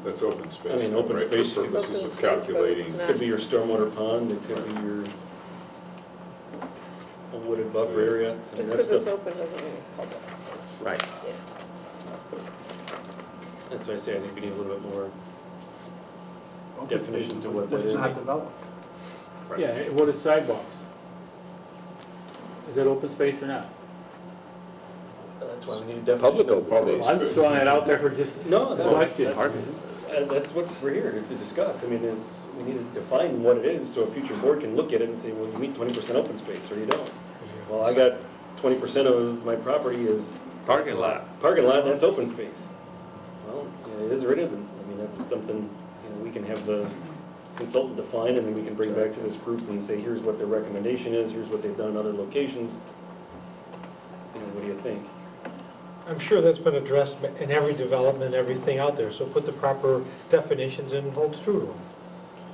That's open space. I mean, open right, space for purposes of calculating. It could be your stormwater pond, it could be your a wooded buffer area. Just because it's open doesn't mean it's public. Right. That's why I say I think we need a little bit more definition to what that is. It's not developed. Right. Yeah, what is sidewalks? Is that open space or not? That's why we need a definition. Public open space. I'm just throwing it out there for just No, the question. I That's what we're here to discuss. I mean, we need to define what it is so a future board can look at it and say, well, you meet 20% open space or you don't. Well, I got 20% of my property is Parking lot. Parking lot, that's open space. Well, it is or it isn't. I mean, that's something, we can have the consultant define, and then we can bring back to this group and say, here's what their recommendation is, here's what they've done in other locations. What do you think? I'm sure that's been addressed in every development, everything out there, so put the proper definitions in and holds true to them.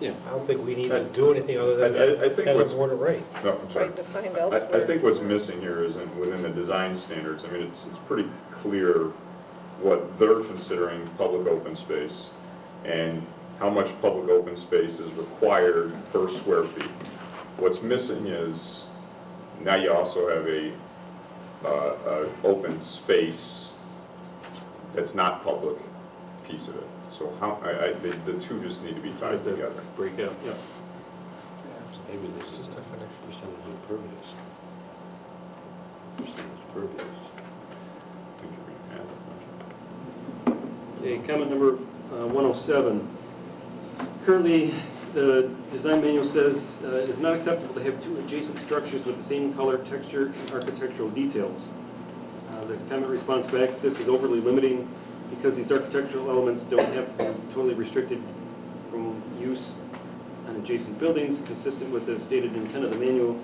Yeah. I don't think we need to do anything other than I think have what's, it worded right. no, I'm sorry. Right, defined I elsewhere. think what's missing here is within the design standards, I mean, it's pretty clear what they're considering public open space and how much public open space is required per square feet. What's missing is, now you also have a open space that's not public piece of it. So how, the two just need to be tied together. Break out, yeah. Maybe this is percentage of impervious. Percentage impervious. I think you're going to add that much. Okay, comment number 107. Currently, the design manual says it is not acceptable to have two adjacent structures with the same color, texture, and architectural details. The comment response back, this is overly limiting because these architectural elements don't have to be totally restricted from use on adjacent buildings. Consistent with the stated intent of the manual,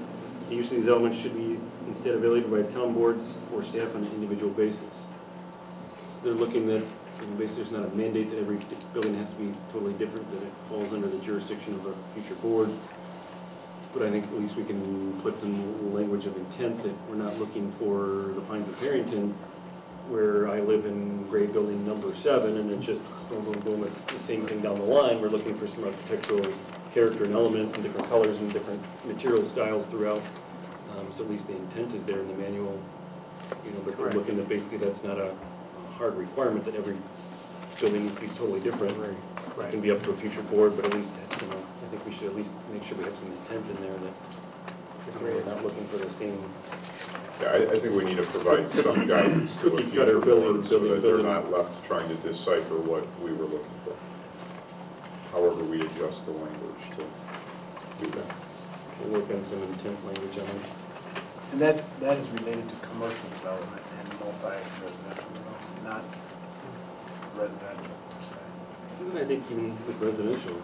the use of these elements should be instead evaluated by town boards or staff on an individual basis. So they're looking at, basically there's not a mandate that every building has to be totally different, that it falls under the jurisdiction of a future board. But I think at least we can put some language of intent that we're not looking for the Pines of Harrington, where I live in grade building number 7, and it's just boom, boom, boom, it's the same thing down the line. We're looking for some architectural character and elements and different colors and different material styles throughout. So at least the intent is there in the manual, but we're looking at basically that's not a hard requirement that every building needs to be totally different. It can be up to a future board, but at least, I think we should at least make sure we have some intent in there that we're not looking for the same. Yeah, I think we need to provide some guidance to a future board so that they're not left trying to decipher what we were looking for. However, we adjust the language to do that. We'll work on some intent language on it. And that is related to commercial development and multi-residential development, not residential per se. And I think even with residential,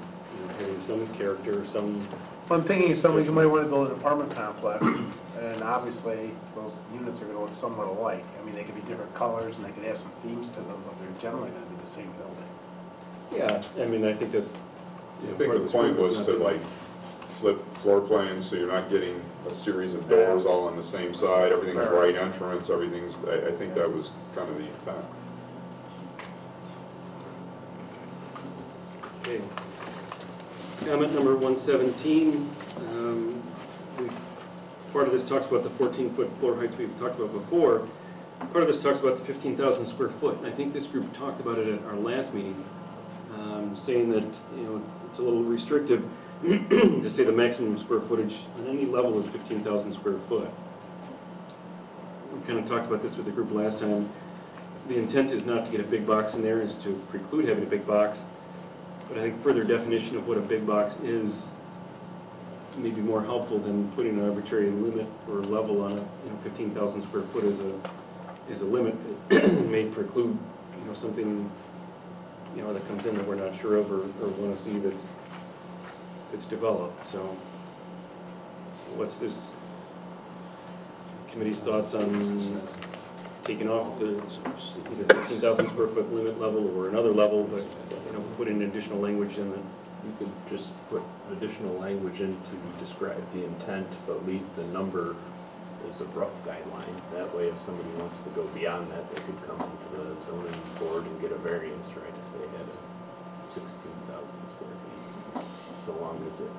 having some character, some. Well, I'm thinking somebody who might want to build an apartment complex, and obviously those units are going to look somewhat alike. I mean, they could be different colors and they could have some themes to them, but they're generally going to be the same building. Yeah, I mean, I think that's. I think the point was to like flip floor plans so you're not getting a series of doors all on the same side, everything's right entrance, everything's, I think that was kind of the intent. Okay. Comment number 117. Part of this talks about the 14-foot floor heights we've talked about before. Part of this talks about the 15,000 square foot. And I think this group talked about it at our last meeting, saying that it's a little restrictive to say the maximum square footage on any level is 15,000 square foot. We kind of talked about this with the group last time. The intent is not to get a big box in there, is to preclude having a big box. But I think further definition of what a big box is may be more helpful than putting an arbitrary limit or level on it. 15,000 square foot is a limit that may preclude something that comes in that we're not sure of or want to see that's developed. So what's this committee's thoughts on taking off the either 15,000 square foot limit level or another level, but put in additional language in that? You could just put additional language in to describe the intent, but leave the number as a rough guideline. That way, if somebody wants to go beyond that, they could come to the zoning board and get a variance, right, if they had a 16,000 square feet, so long as it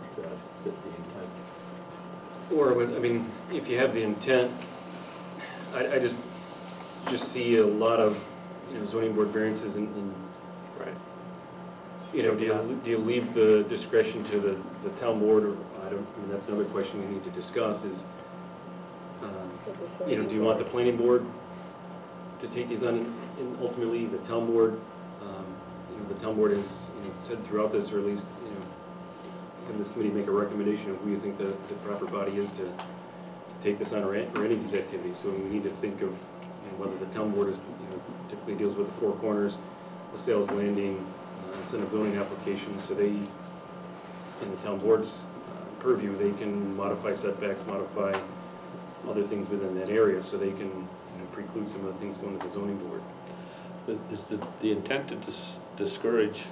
fit the intent. Or, I mean, if you have the intent, I just see a lot of, zoning board variances and right. Do you leave the discretion to the town board, or that's another question we need to discuss is, do you want the planning board to take these on, and ultimately the town board, the town board has said throughout this, or at least have this committee make a recommendation of who you think the proper body is to take this on or any of these activities. So we need to think of whether the town board is typically deals with the four corners, the sales landing, incentive zoning applications. So they, in the town board's purview, they can modify setbacks, modify other things within that area, so they can preclude some of the things going to the zoning board. Is the intent to discourage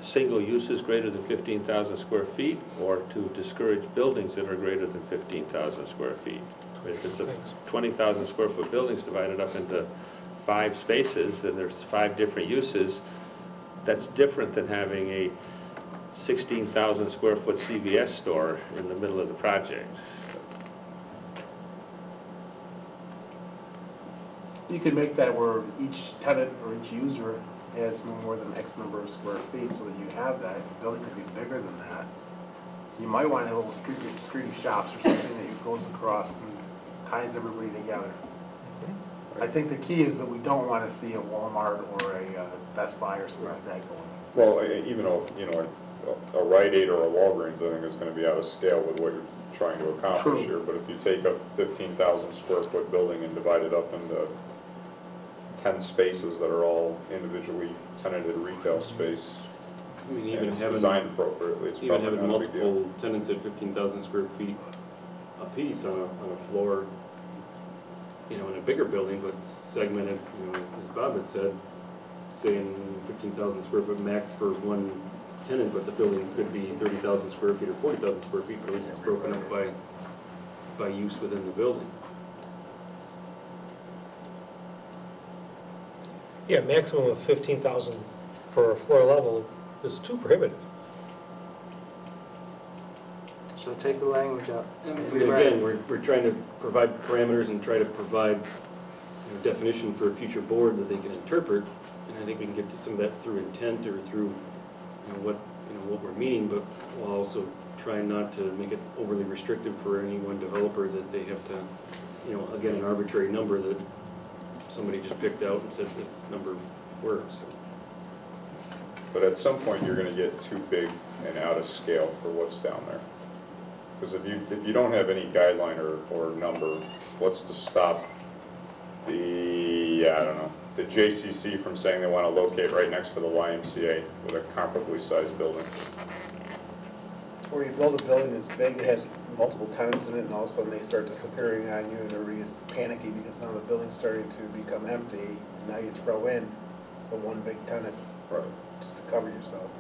single uses greater than 15,000 square feet, or to discourage buildings that are greater than 15,000 square feet? If it's a 20,000 square foot buildings divided up into 5 spaces, and there's 5 different uses, that's different than having a 16,000 square foot CVS store in the middle of the project. You could make that where each tenant or each user has no more than X number of square feet, so that you have that. The building could be bigger than that. You might want to have little street of shops or something that goes across and ties everybody together. I think the key is that we don't want to see a Walmart or a Best Buy or something like that going. Well, even a Rite Aid or a Walgreens, I think is going to be out of scale with what you're trying to accomplish here. But if you take a 15,000 square foot building and divide it up into 10 spaces that are all individually tenanted retail space, I mean, and it's designed appropriately, it's even probably having not a big deal. multiple tenants at 15,000 square feet a piece on a floor, in a bigger building, but segmented, as Bob had said, saying 15,000 square foot max for one tenant, but the building could be 30,000 square feet or 40,000 square feet, but at least it's broken up by use within the building. Yeah, maximum of 15,000 for a floor level is too prohibitive. So take the language out. Again, we're trying to provide parameters and try to provide definition for a future board that they can interpret, and I think we can get to some of that through intent or through what we're meaning, but we'll also try not to make it overly restrictive for any one developer that they have to, again, an arbitrary number that somebody just picked out and said this number works. But at some point, you're going to get too big and out of scale for what's down there. Because if you don't have any guideline or number, what's to stop the JCC from saying they want to locate right next to the YMCA with a comparably sized building? Or you build a building that's big, it has multiple tenants in it, and all of a sudden they start disappearing on you, and everybody gets panicky because now the building's starting to become empty, and now you throw in the one big tenant, just to cover yourself.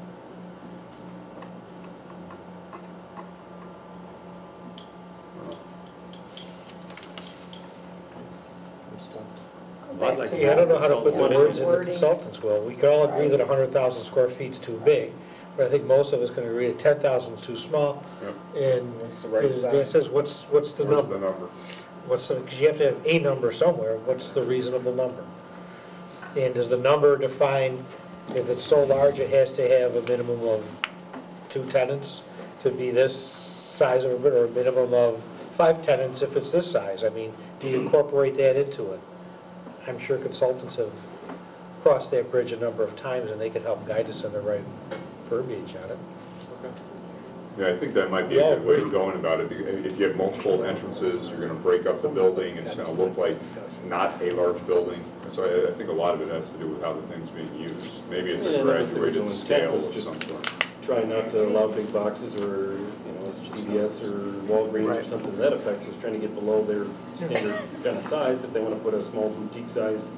I don't know how to put the words in the consultant's will. We can all agree that 100,000 square feet is too big, but I think most of us can agree that 10,000 is too small. Yep. And as Dan says, what's the number? Because you have to have a number somewhere. What's the reasonable number? And does the number define, if it's so large, it has to have a minimum of 2 tenants to be this size, or a minimum of 5 tenants if it's this size? I mean, do you incorporate that into it? I'm sure consultants have crossed that bridge a number of times, and they can help guide us in the right verbiage on it. Yeah, I think that might be a good way of going about it. If you have multiple entrances, you're going to break up the building, it's going to look like not a large building. So I think a lot of it has to do with how the thing's being used. Maybe it's a graduated scale of some sort. Try not to allow big boxes or, CVS or Walgreens or something to that effect. So it's trying to get below their standard kind of size. If they want to put a small boutique size,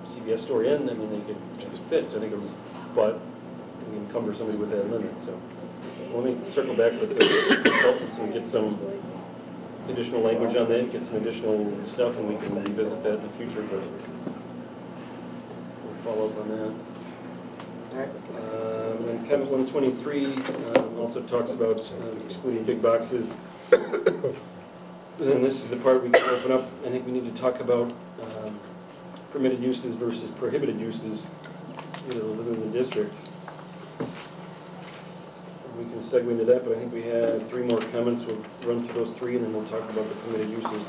CVS store in, I mean, they could fit. So I think it was, but we encumber somebody with that limit. So let me circle back with the consultants and get some additional language on that, get some additional stuff, and we can revisit that in the future. But we'll follow up on that. And Chem 123 also talks about excluding big boxes. And then this is the part we can open up. I think we need to talk about permitted uses versus prohibited uses within the district. We can segue into that, but I think we have 3 more comments. We'll run through those 3, and then we'll talk about the permitted uses.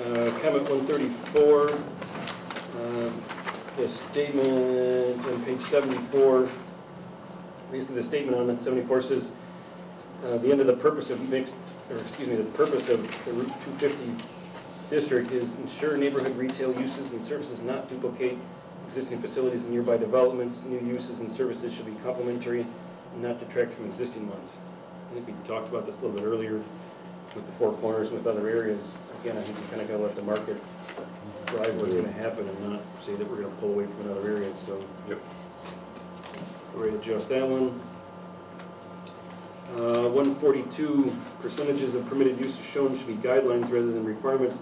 Comment 134, the statement on page 74, basically the statement on 74 says, the end of the purpose of the purpose of the Route 250 district is ensure neighborhood retail uses and services not duplicate existing facilities and nearby developments. New uses and services should be complementary and not detract from existing ones. I think we talked about this a little bit earlier with the Four Corners and with other areas. Again, I think we kind of got to let the market drive what's going to happen and not say that we're going to pull away from another area. So, Yep. We're going to adjust that one. 142, percentages of permitted uses shown should be guidelines rather than requirements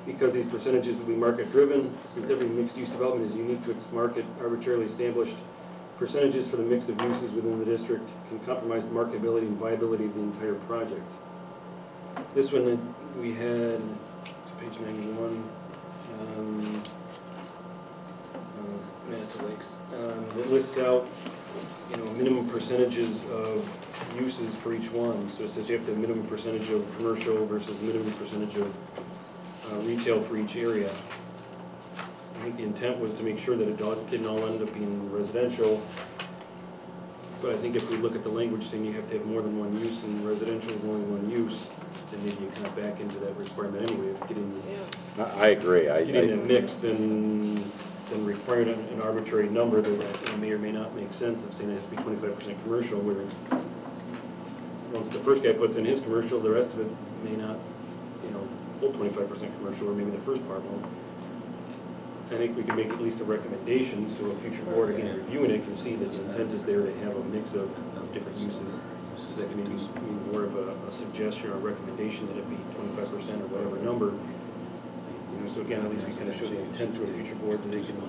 because these percentages will be market driven. Since every mixed-use development is unique to its market, arbitrarily established percentages for the mix of uses within the district can compromise the marketability and viability of the entire project. This one we had, it's page 91, Manitou Lakes. It lists out, minimum percentages of uses for each one. So it says you have to have minimum percentage of commercial versus minimum percentage of retail for each area. I think the intent was to make sure that it didn't all end up being residential. But I think if we look at the language saying you have to have more than one use and residential is only one use, then maybe you kind of back into that requirement anyway of getting. I agree. Getting it mixed, then requiring an arbitrary number that may or may not make sense of saying it has to be 25% commercial, where once the first guy puts in his commercial, the rest of it may not, hold 25% commercial, or maybe the first part won't. I think we can make at least a recommendation, so a future board, again, reviewing it, can see that the intent is there to have a mix of different uses. So that can maybe be more of a suggestion or a recommendation that it be 25% or whatever number. So again, at least we kind of show the intent to a future board that they can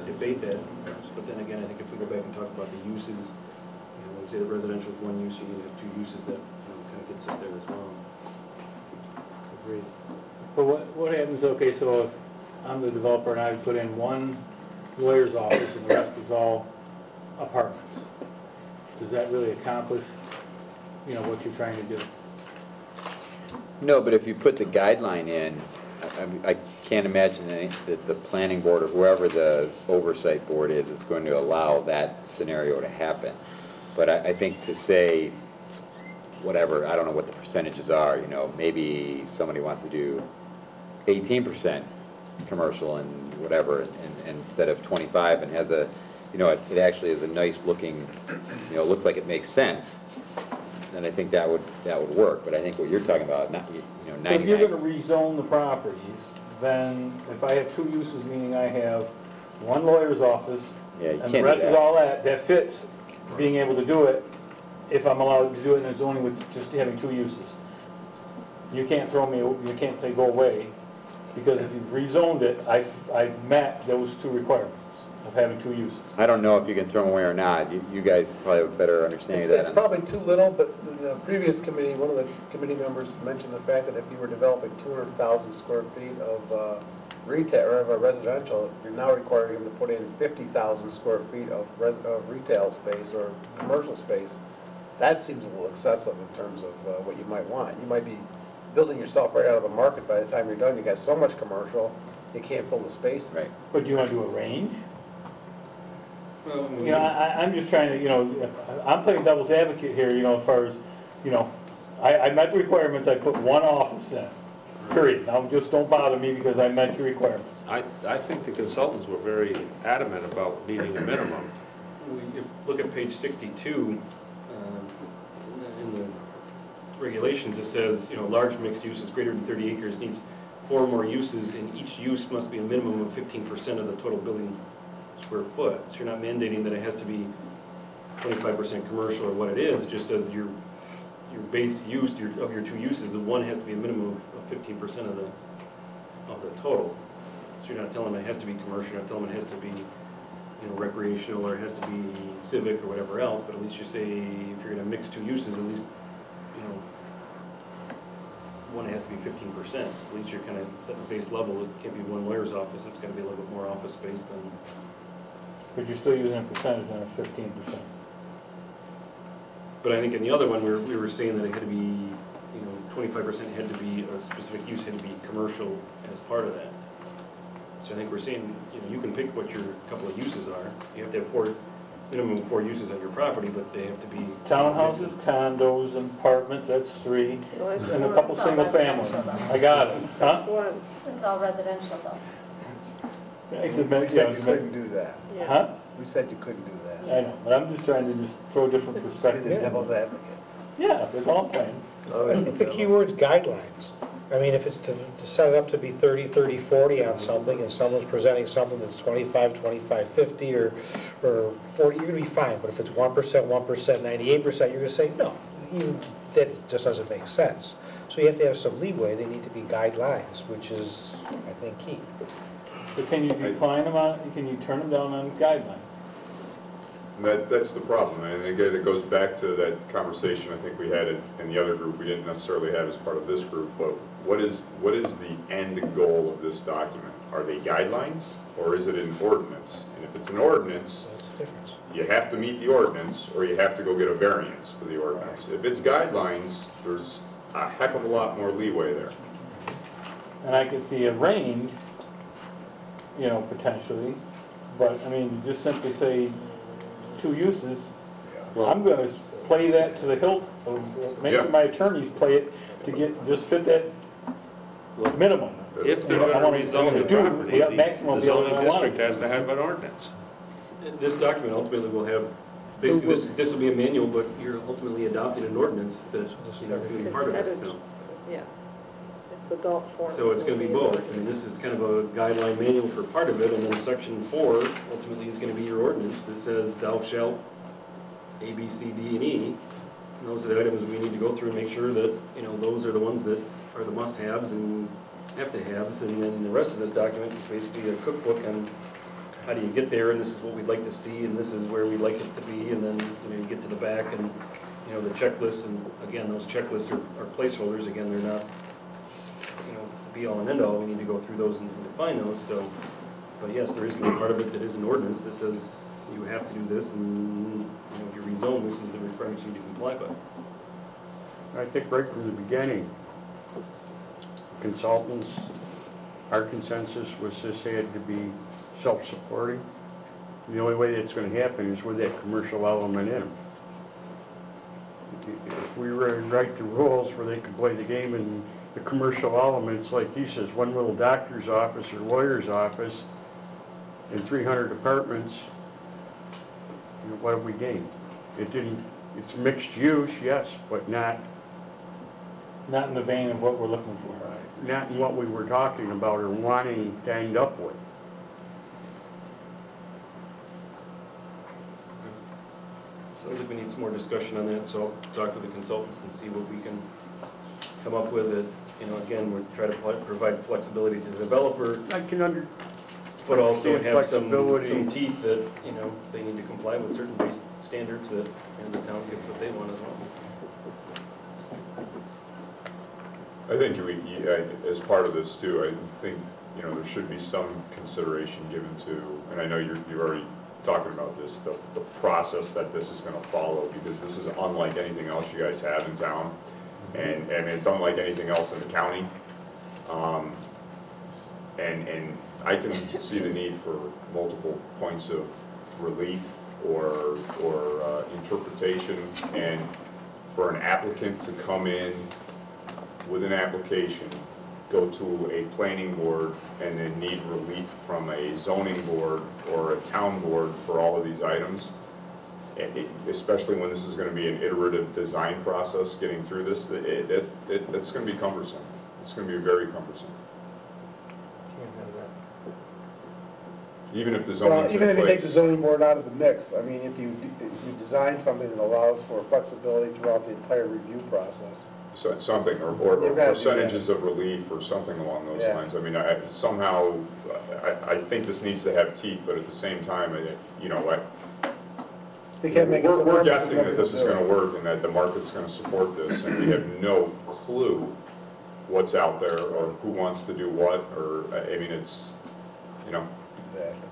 debate that. But then again, I think if we go back and talk about the uses, let's say the residential is one use, you need to have two uses, that kind of gets us there as well. Agreed. But what happens, okay, so if I'm the developer and I put in one lawyer's office and the rest is all apartments, does that really accomplish, what you're trying to do? No, but if you put the guideline in, I can't imagine that the planning board or whoever the oversight board is going to allow that scenario to happen. But I think to say, whatever, I don't know what the percentages are, maybe somebody wants to do 18% commercial and whatever, and instead of 25, and has a, it actually is a nice looking, looks like it makes sense, then I think that would work. But I think what you're talking about, not, 99. If you're going to rezone the properties, then if I have two uses, meaning I have one lawyer's office, and the rest is all that fits being able to do it, if I'm allowed to do it in a zoning with just having two uses. You can't you can't say go away, because if you've rezoned it, I've met those two requirements of having two uses. I don't know if you can throw them away or not. You guys probably have a better understanding of that. It's probably too little, but the previous committee, one of the committee members mentioned the fact that if you were developing 200,000 square feet of retail or of residential, you're now requiring them to put in 50,000 square feet of retail space or commercial space. That seems a little excessive in terms of what you might want. You might be building yourself right out of the market by the time you're done. You got so much commercial, you can't fill the space. Right. But do you want to do a range? I'm just trying to, I'm playing devil's advocate here, as far as, I met the requirements, I put one office in, period. Now just don't bother me because I met your requirements. I think the consultants were very adamant about needing a minimum. We look at page 62, in the regulations, it says, large mixed uses greater than 30 acres needs 4 or more uses, and each use must be a minimum of 15% of the total building square foot. So you're not mandating that it has to be 25% commercial or what it is. It just says your base use of your two uses, the one has to be a minimum of 15% of the total. So you're not telling them it has to be commercial, you're not telling them it has to be recreational or it has to be civic or whatever else, but at least you say if you're going to mix two uses, at least one has to be 15%. So at least you're kind of setting the base level. It can't be one lawyer's office, it's going to be a little bit more office space than. But you're still using a percentage on a 15%. But I think in the other one we were saying that it had to be 25% had to be, a specific use had to be commercial as part of that. So I think we're saying, you know, you can pick what your couple of uses are. You have to have minimum 4 uses on your property, but they have to be. Townhouses, condos, and apartments, that's 3, Well, that's and a one. couple It's all single family. residential, though. I got it, huh? One, It's all residential though. We We said you couldn't do that. yeah. Huh? We said you couldn't do that. I know, but I'm just trying to just throw a different Be the perspective. devil's advocate. Yeah, that's all I'm saying. I think the key word's guidelines. I mean, if it's to set it up to be 30, 30, 40 on something, and someone's presenting something that's 25, 25, 50, or 40, you're gonna be fine. But if it's 1%, 98%, you're gonna say, no, that just doesn't make sense. So you have to have some leeway. They need to be guidelines, which is, I think, key. So can you decline them on, can you turn them down on guidelines? That's the problem, and again, it goes back to that conversation I think we had in the other group. We didn't necessarily have as part of this group, but what is the end goal of this document? Are they guidelines, or is it an ordinance? And if it's an ordinance, That's the difference. you have to meet the ordinance, or you have to go get a variance to the ordinance. If it's guidelines, there's a heck of a lot more leeway there. And I can see a range, you know, potentially, but, I mean, just simply say 2 uses, I'm gonna play that to the hilt, make Yeah. my attorneys play it to just fit that minimum. If they're I gonna wanna- rezone the do property, the maximum the beyond zoning what I want. district has to have an ordinance. This document ultimately will have, basically, this will be a manual, but you're ultimately adopting an ordinance that, you know, is gonna be part of it, so. Yeah, it's adult form. So it's gonna be both. I mean, this is kind of a guideline manual for part of it, and then section 4 ultimately is gonna be your ordinance that says thou shalt A, B, C, D, and E. And those are the items we need to go through and make sure that, you know, those are the ones that are the must-haves and have-to-haves. And then the rest of this document is basically a cookbook on how do you get there, and this is what we'd like to see, and this is where we'd like it to be. And then, you know, you get to the back and, you know, the checklists, and again, those checklists are placeholders. Again, they're not, you know, be-all and end-all. We need to go through those and define those, so. But yes, there is gonna be part of it that is an ordinance that says you have to do this, and, you know, if you rezone, this is the requirements you need to comply by. I think right from the beginning, consultants, our consensus was this had to be self-supporting. The only way that's gonna happen is with that commercial element in them. If we write the rules where they can play the game and the commercial elements, like he says, one little doctor's office or lawyer's office and 300 apartments, you know, what have we gained? It's mixed use, yes, but not Not in the vein of what we're looking for. not in what we were talking about or wanting to end up with. Sounds like we need some more discussion on that, so I'll talk to the consultants and see what we can come up with. It, you know, again, we're trying to provide flexibility to the developer, I can but also understand have some flexibility. teeth that, you know, they need to comply with certain base standards that, and the town gets what they want as well. I think as part of this too, I think, you know, there should be some consideration given to, and I know you're already talking about this, the process that this is gonna follow, because this is unlike anything else you guys have in town, and it's unlike anything else in the county. And I can see the need for multiple points of relief or interpretation, and for an applicant to come in with an application, go to a planning board, and then need relief from a zoning board or a town board for all of these items, especially when this is going to be an iterative design process getting through this, it's going to be cumbersome. It's going to be very cumbersome. Even if the zoning Well, even if you take the zoning board out of the mix, I mean, if you design something that allows for flexibility throughout the entire review process. Something, or percentages of relief or something along those lines. I mean, somehow, I think this needs to have teeth, but at the same time, you know what? We're guessing that this is going to work and that the market's going to support this, and we have no clue what's out there or who wants to do what, or, I mean, it's, you know. Exactly.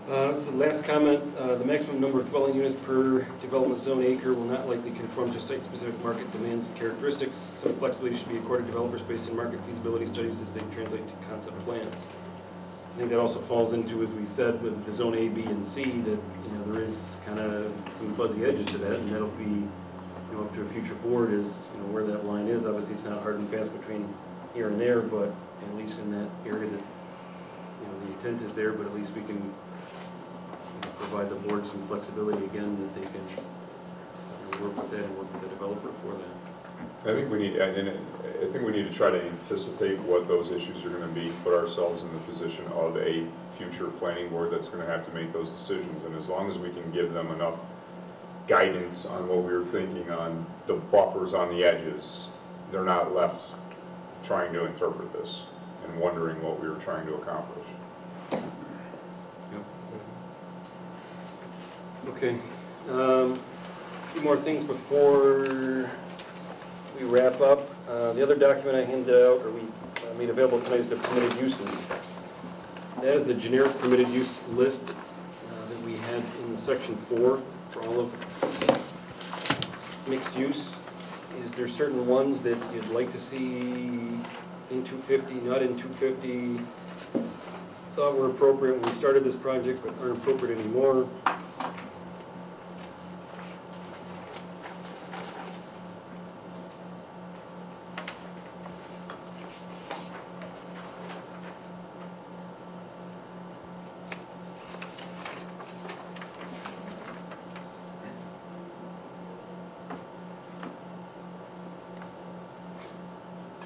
This is the last comment. The maximum number of dwelling units per development zone acre will not likely conform to site-specific market demands and characteristics. Some flexibility should be accorded to developers based on market feasibility studies as they translate to concept plans. I think that also falls into, as we said, with the zone A, B, and C, that there is kind of some fuzzy edges to that, and that'll be up to a future board is where that line is. Obviously, it's not hard and fast between here and there, but at least in that area that the intent is there. But at least we can provide the board some flexibility again that they can work with that and work with the developer for that. I think we need to try to anticipate what those issues are going to be, put ourselves in the position of a future planning board that's going to have to make those decisions. And as long as we can give them enough guidance on what we were thinking on the buffers on the edges, they're not left trying to interpret this and wondering what we were trying to accomplish. Okay. A few more things before we wrap up. The other document I handed out, or we made available tonight, is the permitted uses. That is a generic permitted use list that we had in section 4 for all of mixed use. Is there certain ones that you'd like to see in 250, not in 250, thought were appropriate when we started this project but aren't appropriate anymore?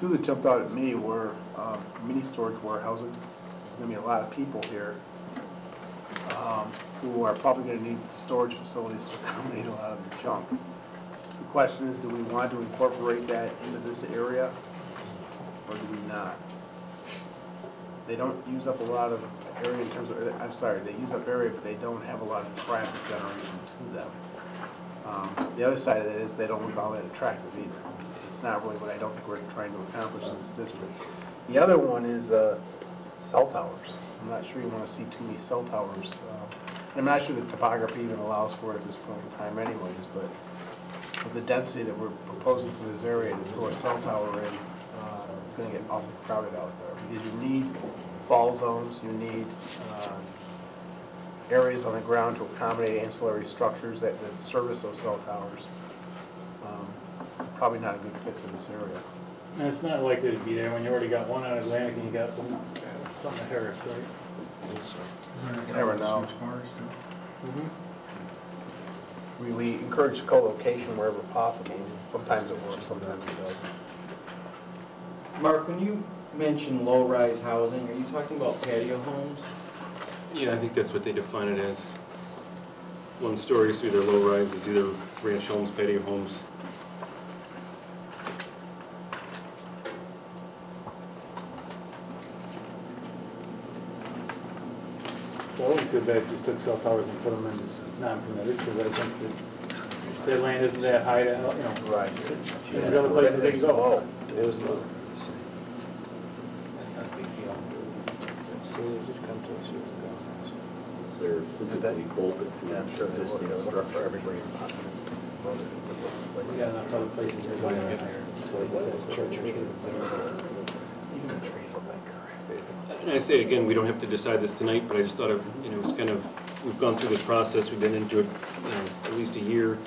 Two that jumped out at me were mini storage warehousing. There's going to be a lot of people here who are probably going to need storage facilities to accommodate a lot of their junk. The question is, do we want to incorporate that into this area, or do we not? They don't use up a lot of area in terms of, I'm sorry, they use up area, but they don't have a lot of traffic generation to them. The other side of that is they don't look all that attractive either. It's not really what I don't think we're trying to accomplish in this district. The other one is cell towers. I'm not sure you want to see too many cell towers. I'm not sure the topography even allows for it at this point in time anyways, but with the density that we're proposing for this area, to throw a cell tower in, it's going to get awfully crowded out there. Because you need fall zones, you need areas on the ground to accommodate ancillary structures that service those cell towers. Probably not a good fit for this area. And it's not likely to be there when you already got one on Atlantic and you got something at Harris, right? You never know. We encourage co-location wherever possible. Sometimes it works, sometimes it doesn't. Mark, when you mention low-rise housing, are you talking about patio homes? Yeah, I think that's what they define it as. One story, so either low-rise is either ranch homes, patio homes. Well, we could have just took cell towers and put them in non-permitted, because I think that their land isn't that high, Right. There's other places they can go. It is low. That's not a big deal. So they just come to us years ago. They're physically bolted to existing structure. We got enough other places to go in there. And I say again, we don't have to decide this tonight, but I just thought it's kind of, we've gone through this process, we've been into it at least a year.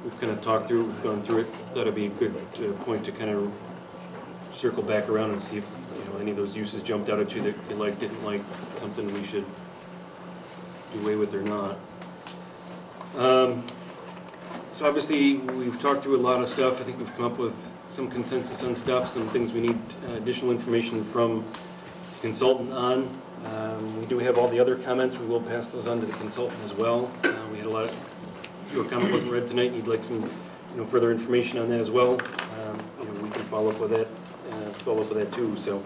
We've kind of talked through it, we've gone through it. Thought it'd be a good point to kind of circle back around and see if any of those uses jumped out at you that you liked, didn't like, something we should do away with or not. So obviously we've talked through a lot of stuff. I think we've come up with some consensus on stuff, some things we need additional information from the consultant on. We do have all the other comments. We will pass those on to the consultant as well. We had a lot of, your comment wasn't read tonight, and you'd like some further information on that as well. We can follow up with that too. So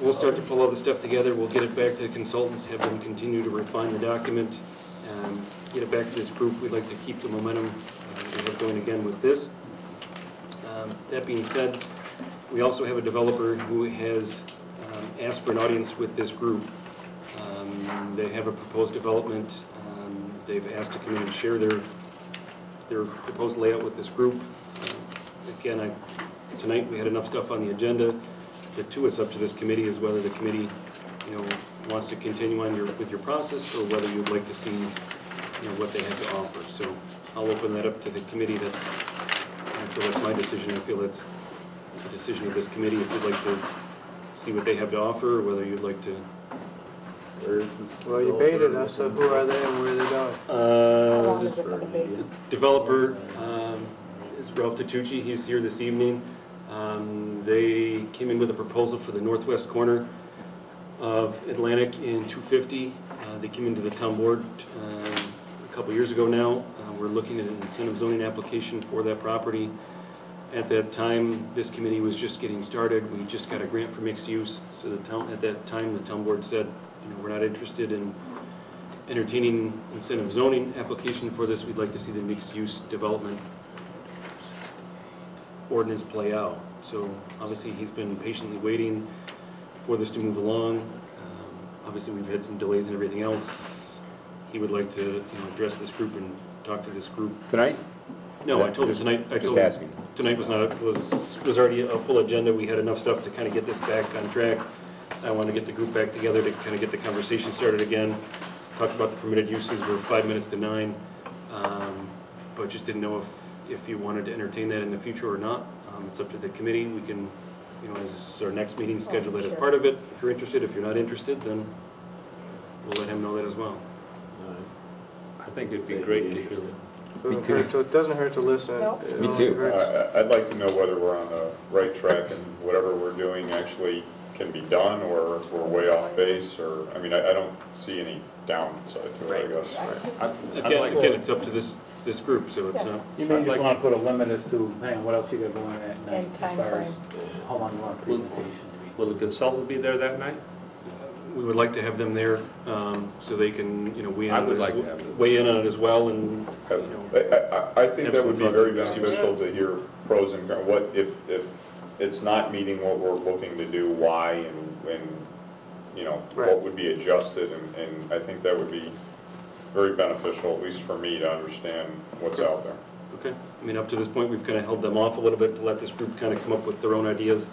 we'll start to pull all the stuff together. We'll get it back to the consultants, have them continue to refine the document, get it back to this group. We'd like to keep the momentum we have going again with this. That being said, we also have a developer who has asked for an audience with this group. They have a proposed development. They've asked to come in and share their proposed layout with this group. Again, tonight we had enough stuff on the agenda. The two, it's up to this committee is whether the committee, wants to continue on with your process or whether you'd like to see, what they have to offer. So I'll open that up to the committee. I feel that's my decision. I feel that's the decision of this committee. If you'd like to see what they have to offer, or whether you'd like to. Where is this? Well, you baited us, so who are they and where are they going? How long is it gonna be? Developer is Ralph Tatucci. He's here this evening. They came in with a proposal for the northwest corner of Atlantic in 250. They came into the town board a couple years ago now. We're looking at an incentive zoning application for that property. At that time, this committee was just getting started. We just got a grant for mixed use. So at that time, the town board said, we're not interested in entertaining incentive zoning application for this. We'd like to see the mixed use development ordinance play out. So obviously he's been patiently waiting for this to move along. Obviously we've had some delays and everything else. He would like to address this group and talk to this group. Tonight? No, I told him tonight. Tonight was not was already a full agenda. We had enough stuff to kind of get this back on track. I want to get the group back together to kind of get the conversation started again. Talked about the permitted uses. We're 5 minutes to 9, but just didn't know if you wanted to entertain that in the future or not. It's up to the committee. We can, as our next meeting, schedule that as part of it. If you're interested, if you're not interested, then we'll let him know that as well. I think it'd be great to hear. So it doesn't hurt to listen. Nope. It Me only too. hurts- I'd like to know whether we're on the right track and whatever we're doing actually can be done, or if we're way off base, or, I don't see any downside to it, I guess. Again, it's up to this group, so it's not. You may just want to put a limit as to, depending on what else you got going on that night. And time as far as frame. how long you want the presentation to be. Will the consultant be there that night? We would like to have them there so they can, weigh in I on would it like as- to have them. weigh in on it as well, and I think Have that some would be thoughts very on this. beneficial to hear pros and cons. What if it's not meeting what we're looking to do, why, and what would be adjusted, and I think that would be very beneficial, at least for me, to understand what's out there. okay. Up to this point, we've kind of held them off a little bit to let this group kind of come up with their own ideas,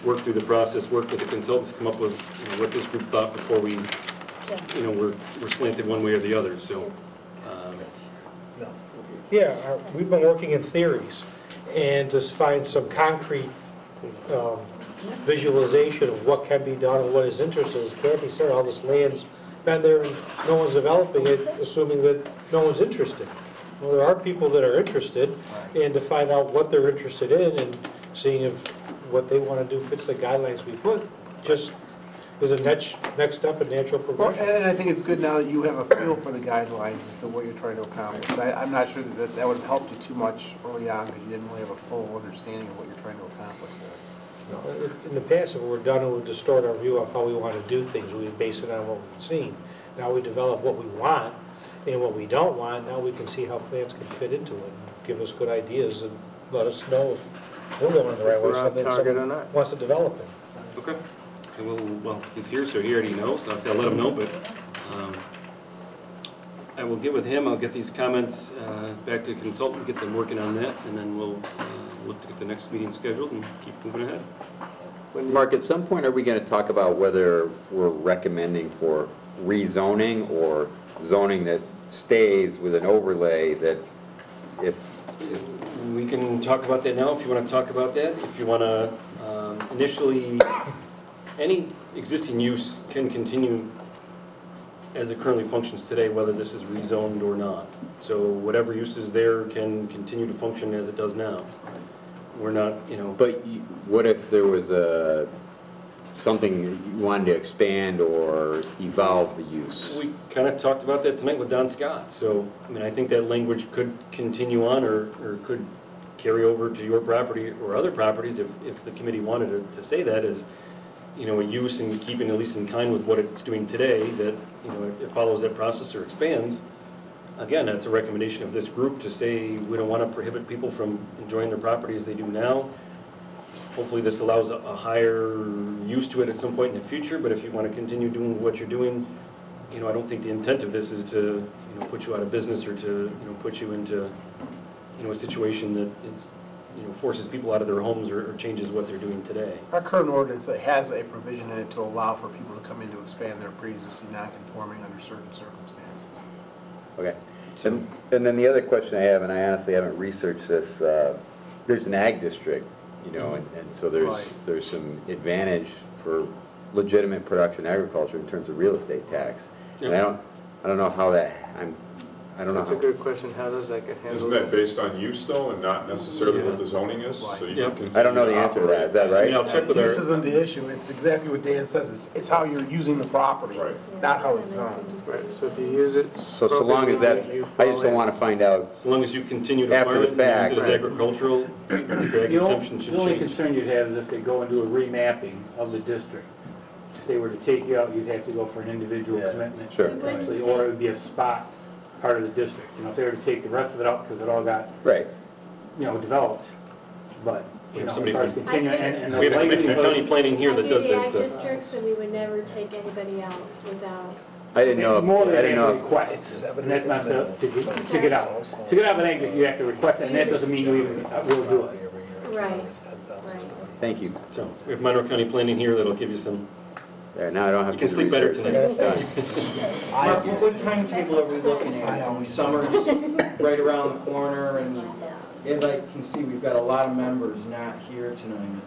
work through the process, work with the consultants, come up with what this group thought before we, we're slanted one way or the other, so. Yeah, we've been working in theories and just find some concrete visualization of what can be done and what is interested. As Kathy said, all this land's been there and no one's developing it, assuming that no one's interested. Well, there are people that are interested, and to find out what they're interested in and seeing if what they want to do fits the guidelines we put, just is a next step in natural Well, progression. and I think it's good now that you have a feel for the guidelines as to what you're trying to accomplish. I'm not sure that would have helped you too much early on because you didn't really have a full understanding of what you're trying to accomplish there. In the past, if we're done, it would distort our view of how we want to do things. We would base it on what we've seen. Now we develop what we want and what we don't want. Now we can see how plans can fit into it and give us good ideas and let us know if we're going in the right way, If we're on something target or someone not. wants to develop it. Okay. And well, he's here, so he already knows. I'll let him know, but I will get with him. I'll get these comments back to the consultant, get them working on that, and then we'll look to get the next meeting scheduled and keep moving ahead. Mark, at some point, are we going to talk about whether we're recommending for rezoning or zoning that stays with an overlay that if we can talk about that now if you want to talk about that. If you want to initially, any existing use can continue as it currently functions today, whether this is rezoned or not. So whatever use is there can continue to function as it does now. We're not, But what if there was something you wanted to expand or evolve the use? We kind of talked about that tonight with Don Scott. So, I think that language could continue on or could carry over to your property or other properties if the committee wanted to say that as, a use and keeping at least in kind with what it's doing today, that, it follows that process or expands. Again, that's a recommendation of this group to say we don't want to prohibit people from enjoying their property as they do now. Hopefully this allows a higher use to it at some point in the future, but if you want to continue doing what you're doing, you know, I don't think the intent of this is to, you know, put you out of business or to, you know, put you into, you know, a situation that is, you know, forces people out of their homes or changes what they're doing today. Our current ordinance has a provision in it to allow for people to come in to expand their pre-existing non-conforming under certain circumstances. Okay. And then the other question I have, and I honestly haven't researched this, there's an ag district, you know, and so there's some advantage for legitimate production agriculture in terms of real estate tax. And I don't know how that, I don't know. That's a good question. How does that get handled? Isn't that based on use though, and not necessarily what the zoning is? So you can continue I don't know the answer to that. Is that right? I'll check with This isn't the issue. It's exactly what Dan says. It's how you're using the property, not how it's zoned. Right, so if you use it. So long as that's, I just don't want to find out. So long as you continue to After farm the it and fact. use it as agricultural, the ag exemption should The only change. concern you'd have is if they go and do a remapping of the district. If they were to take you out, you'd have to go for an individual commitment. Sure. Actually, or it would be a spot part of the district. You know, if they were to take the rest of it out because it all got, Right. you know, developed. But, you know, as somebody far as from- continuing, and We have somebody from county planning here I that do does the that ag stuff. districts, and we would never take anybody out without. I didn't know. More than I didn't know. requests, and that's not to get out. To get out of an ag district, you have to request it, and that doesn't mean you even will do it. Right, right. Thank you. So we have Monroe County planning here that'll give you some. There, now I don't have You to can do sleep better research. tonight. Mark, what timetable are we looking at? Summer's right around the corner, and as I can see, we've got a lot of members not here tonight.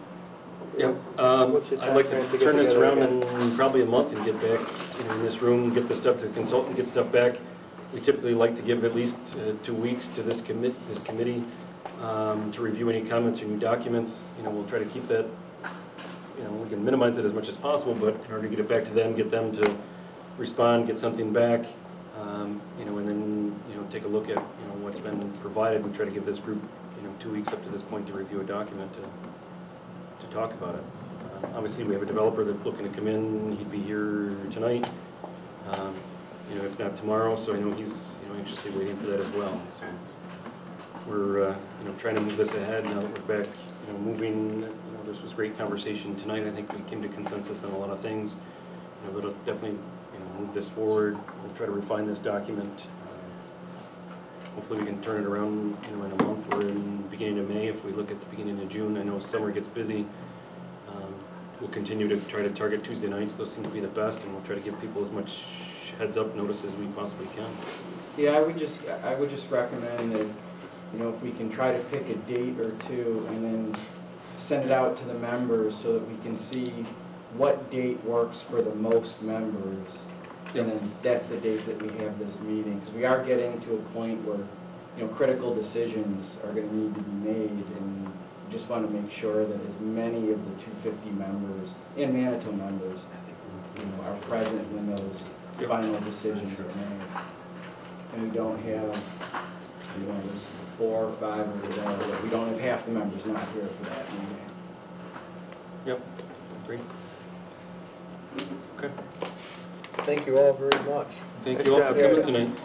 Yep, I'd like to turn this around in probably a month and get back, you know, in this room, get the stuff to the consultant, get stuff back. We typically like to give at least 2 weeks to this committee to review any comments or new documents. You know, we'll try to keep that, you know, we can minimize it as much as possible, but in order to get it back to them, get them to respond, get something back, you know, and then, you know, take a look at, you know, what's been provided. We try to give this group, you know, 2 weeks up to this point to review a document to talk about it. Obviously, we have a developer that's looking to come in. He'd be here tonight, you know, if not tomorrow. So I know he's, you know, anxiously waiting for that as well. So we're, you know, trying to move this ahead now that we're back, you know, moving. You know, this was great conversation tonight. I think we came to consensus on a lot of things. You know, that'll definitely, you know, move this forward. We'll try to refine this document. Hopefully we can turn it around, you know, in a month or in the beginning of May. If we look at the beginning of June, I know summer gets busy. We'll continue to try to target Tuesday nights. Those seem to be the best, and we'll try to give people as much heads-up notice as we possibly can. Yeah, I would just recommend that, you know, if we can try to pick a date or two and then send it out to the members so that we can see what date works for the most members. And then that's the date that we have this meeting, because we are getting to a point where, you know, critical decisions are going to need to be made, and we just want to make sure that as many of the 250 members and Manitou members, you know, are present when those final decisions are made. And we don't have, you know, this 4 or 5 or whatever, we don't have half the members not here for that meeting. Yep, agree. Okay. Thank you all very much. Thank you all for coming tonight.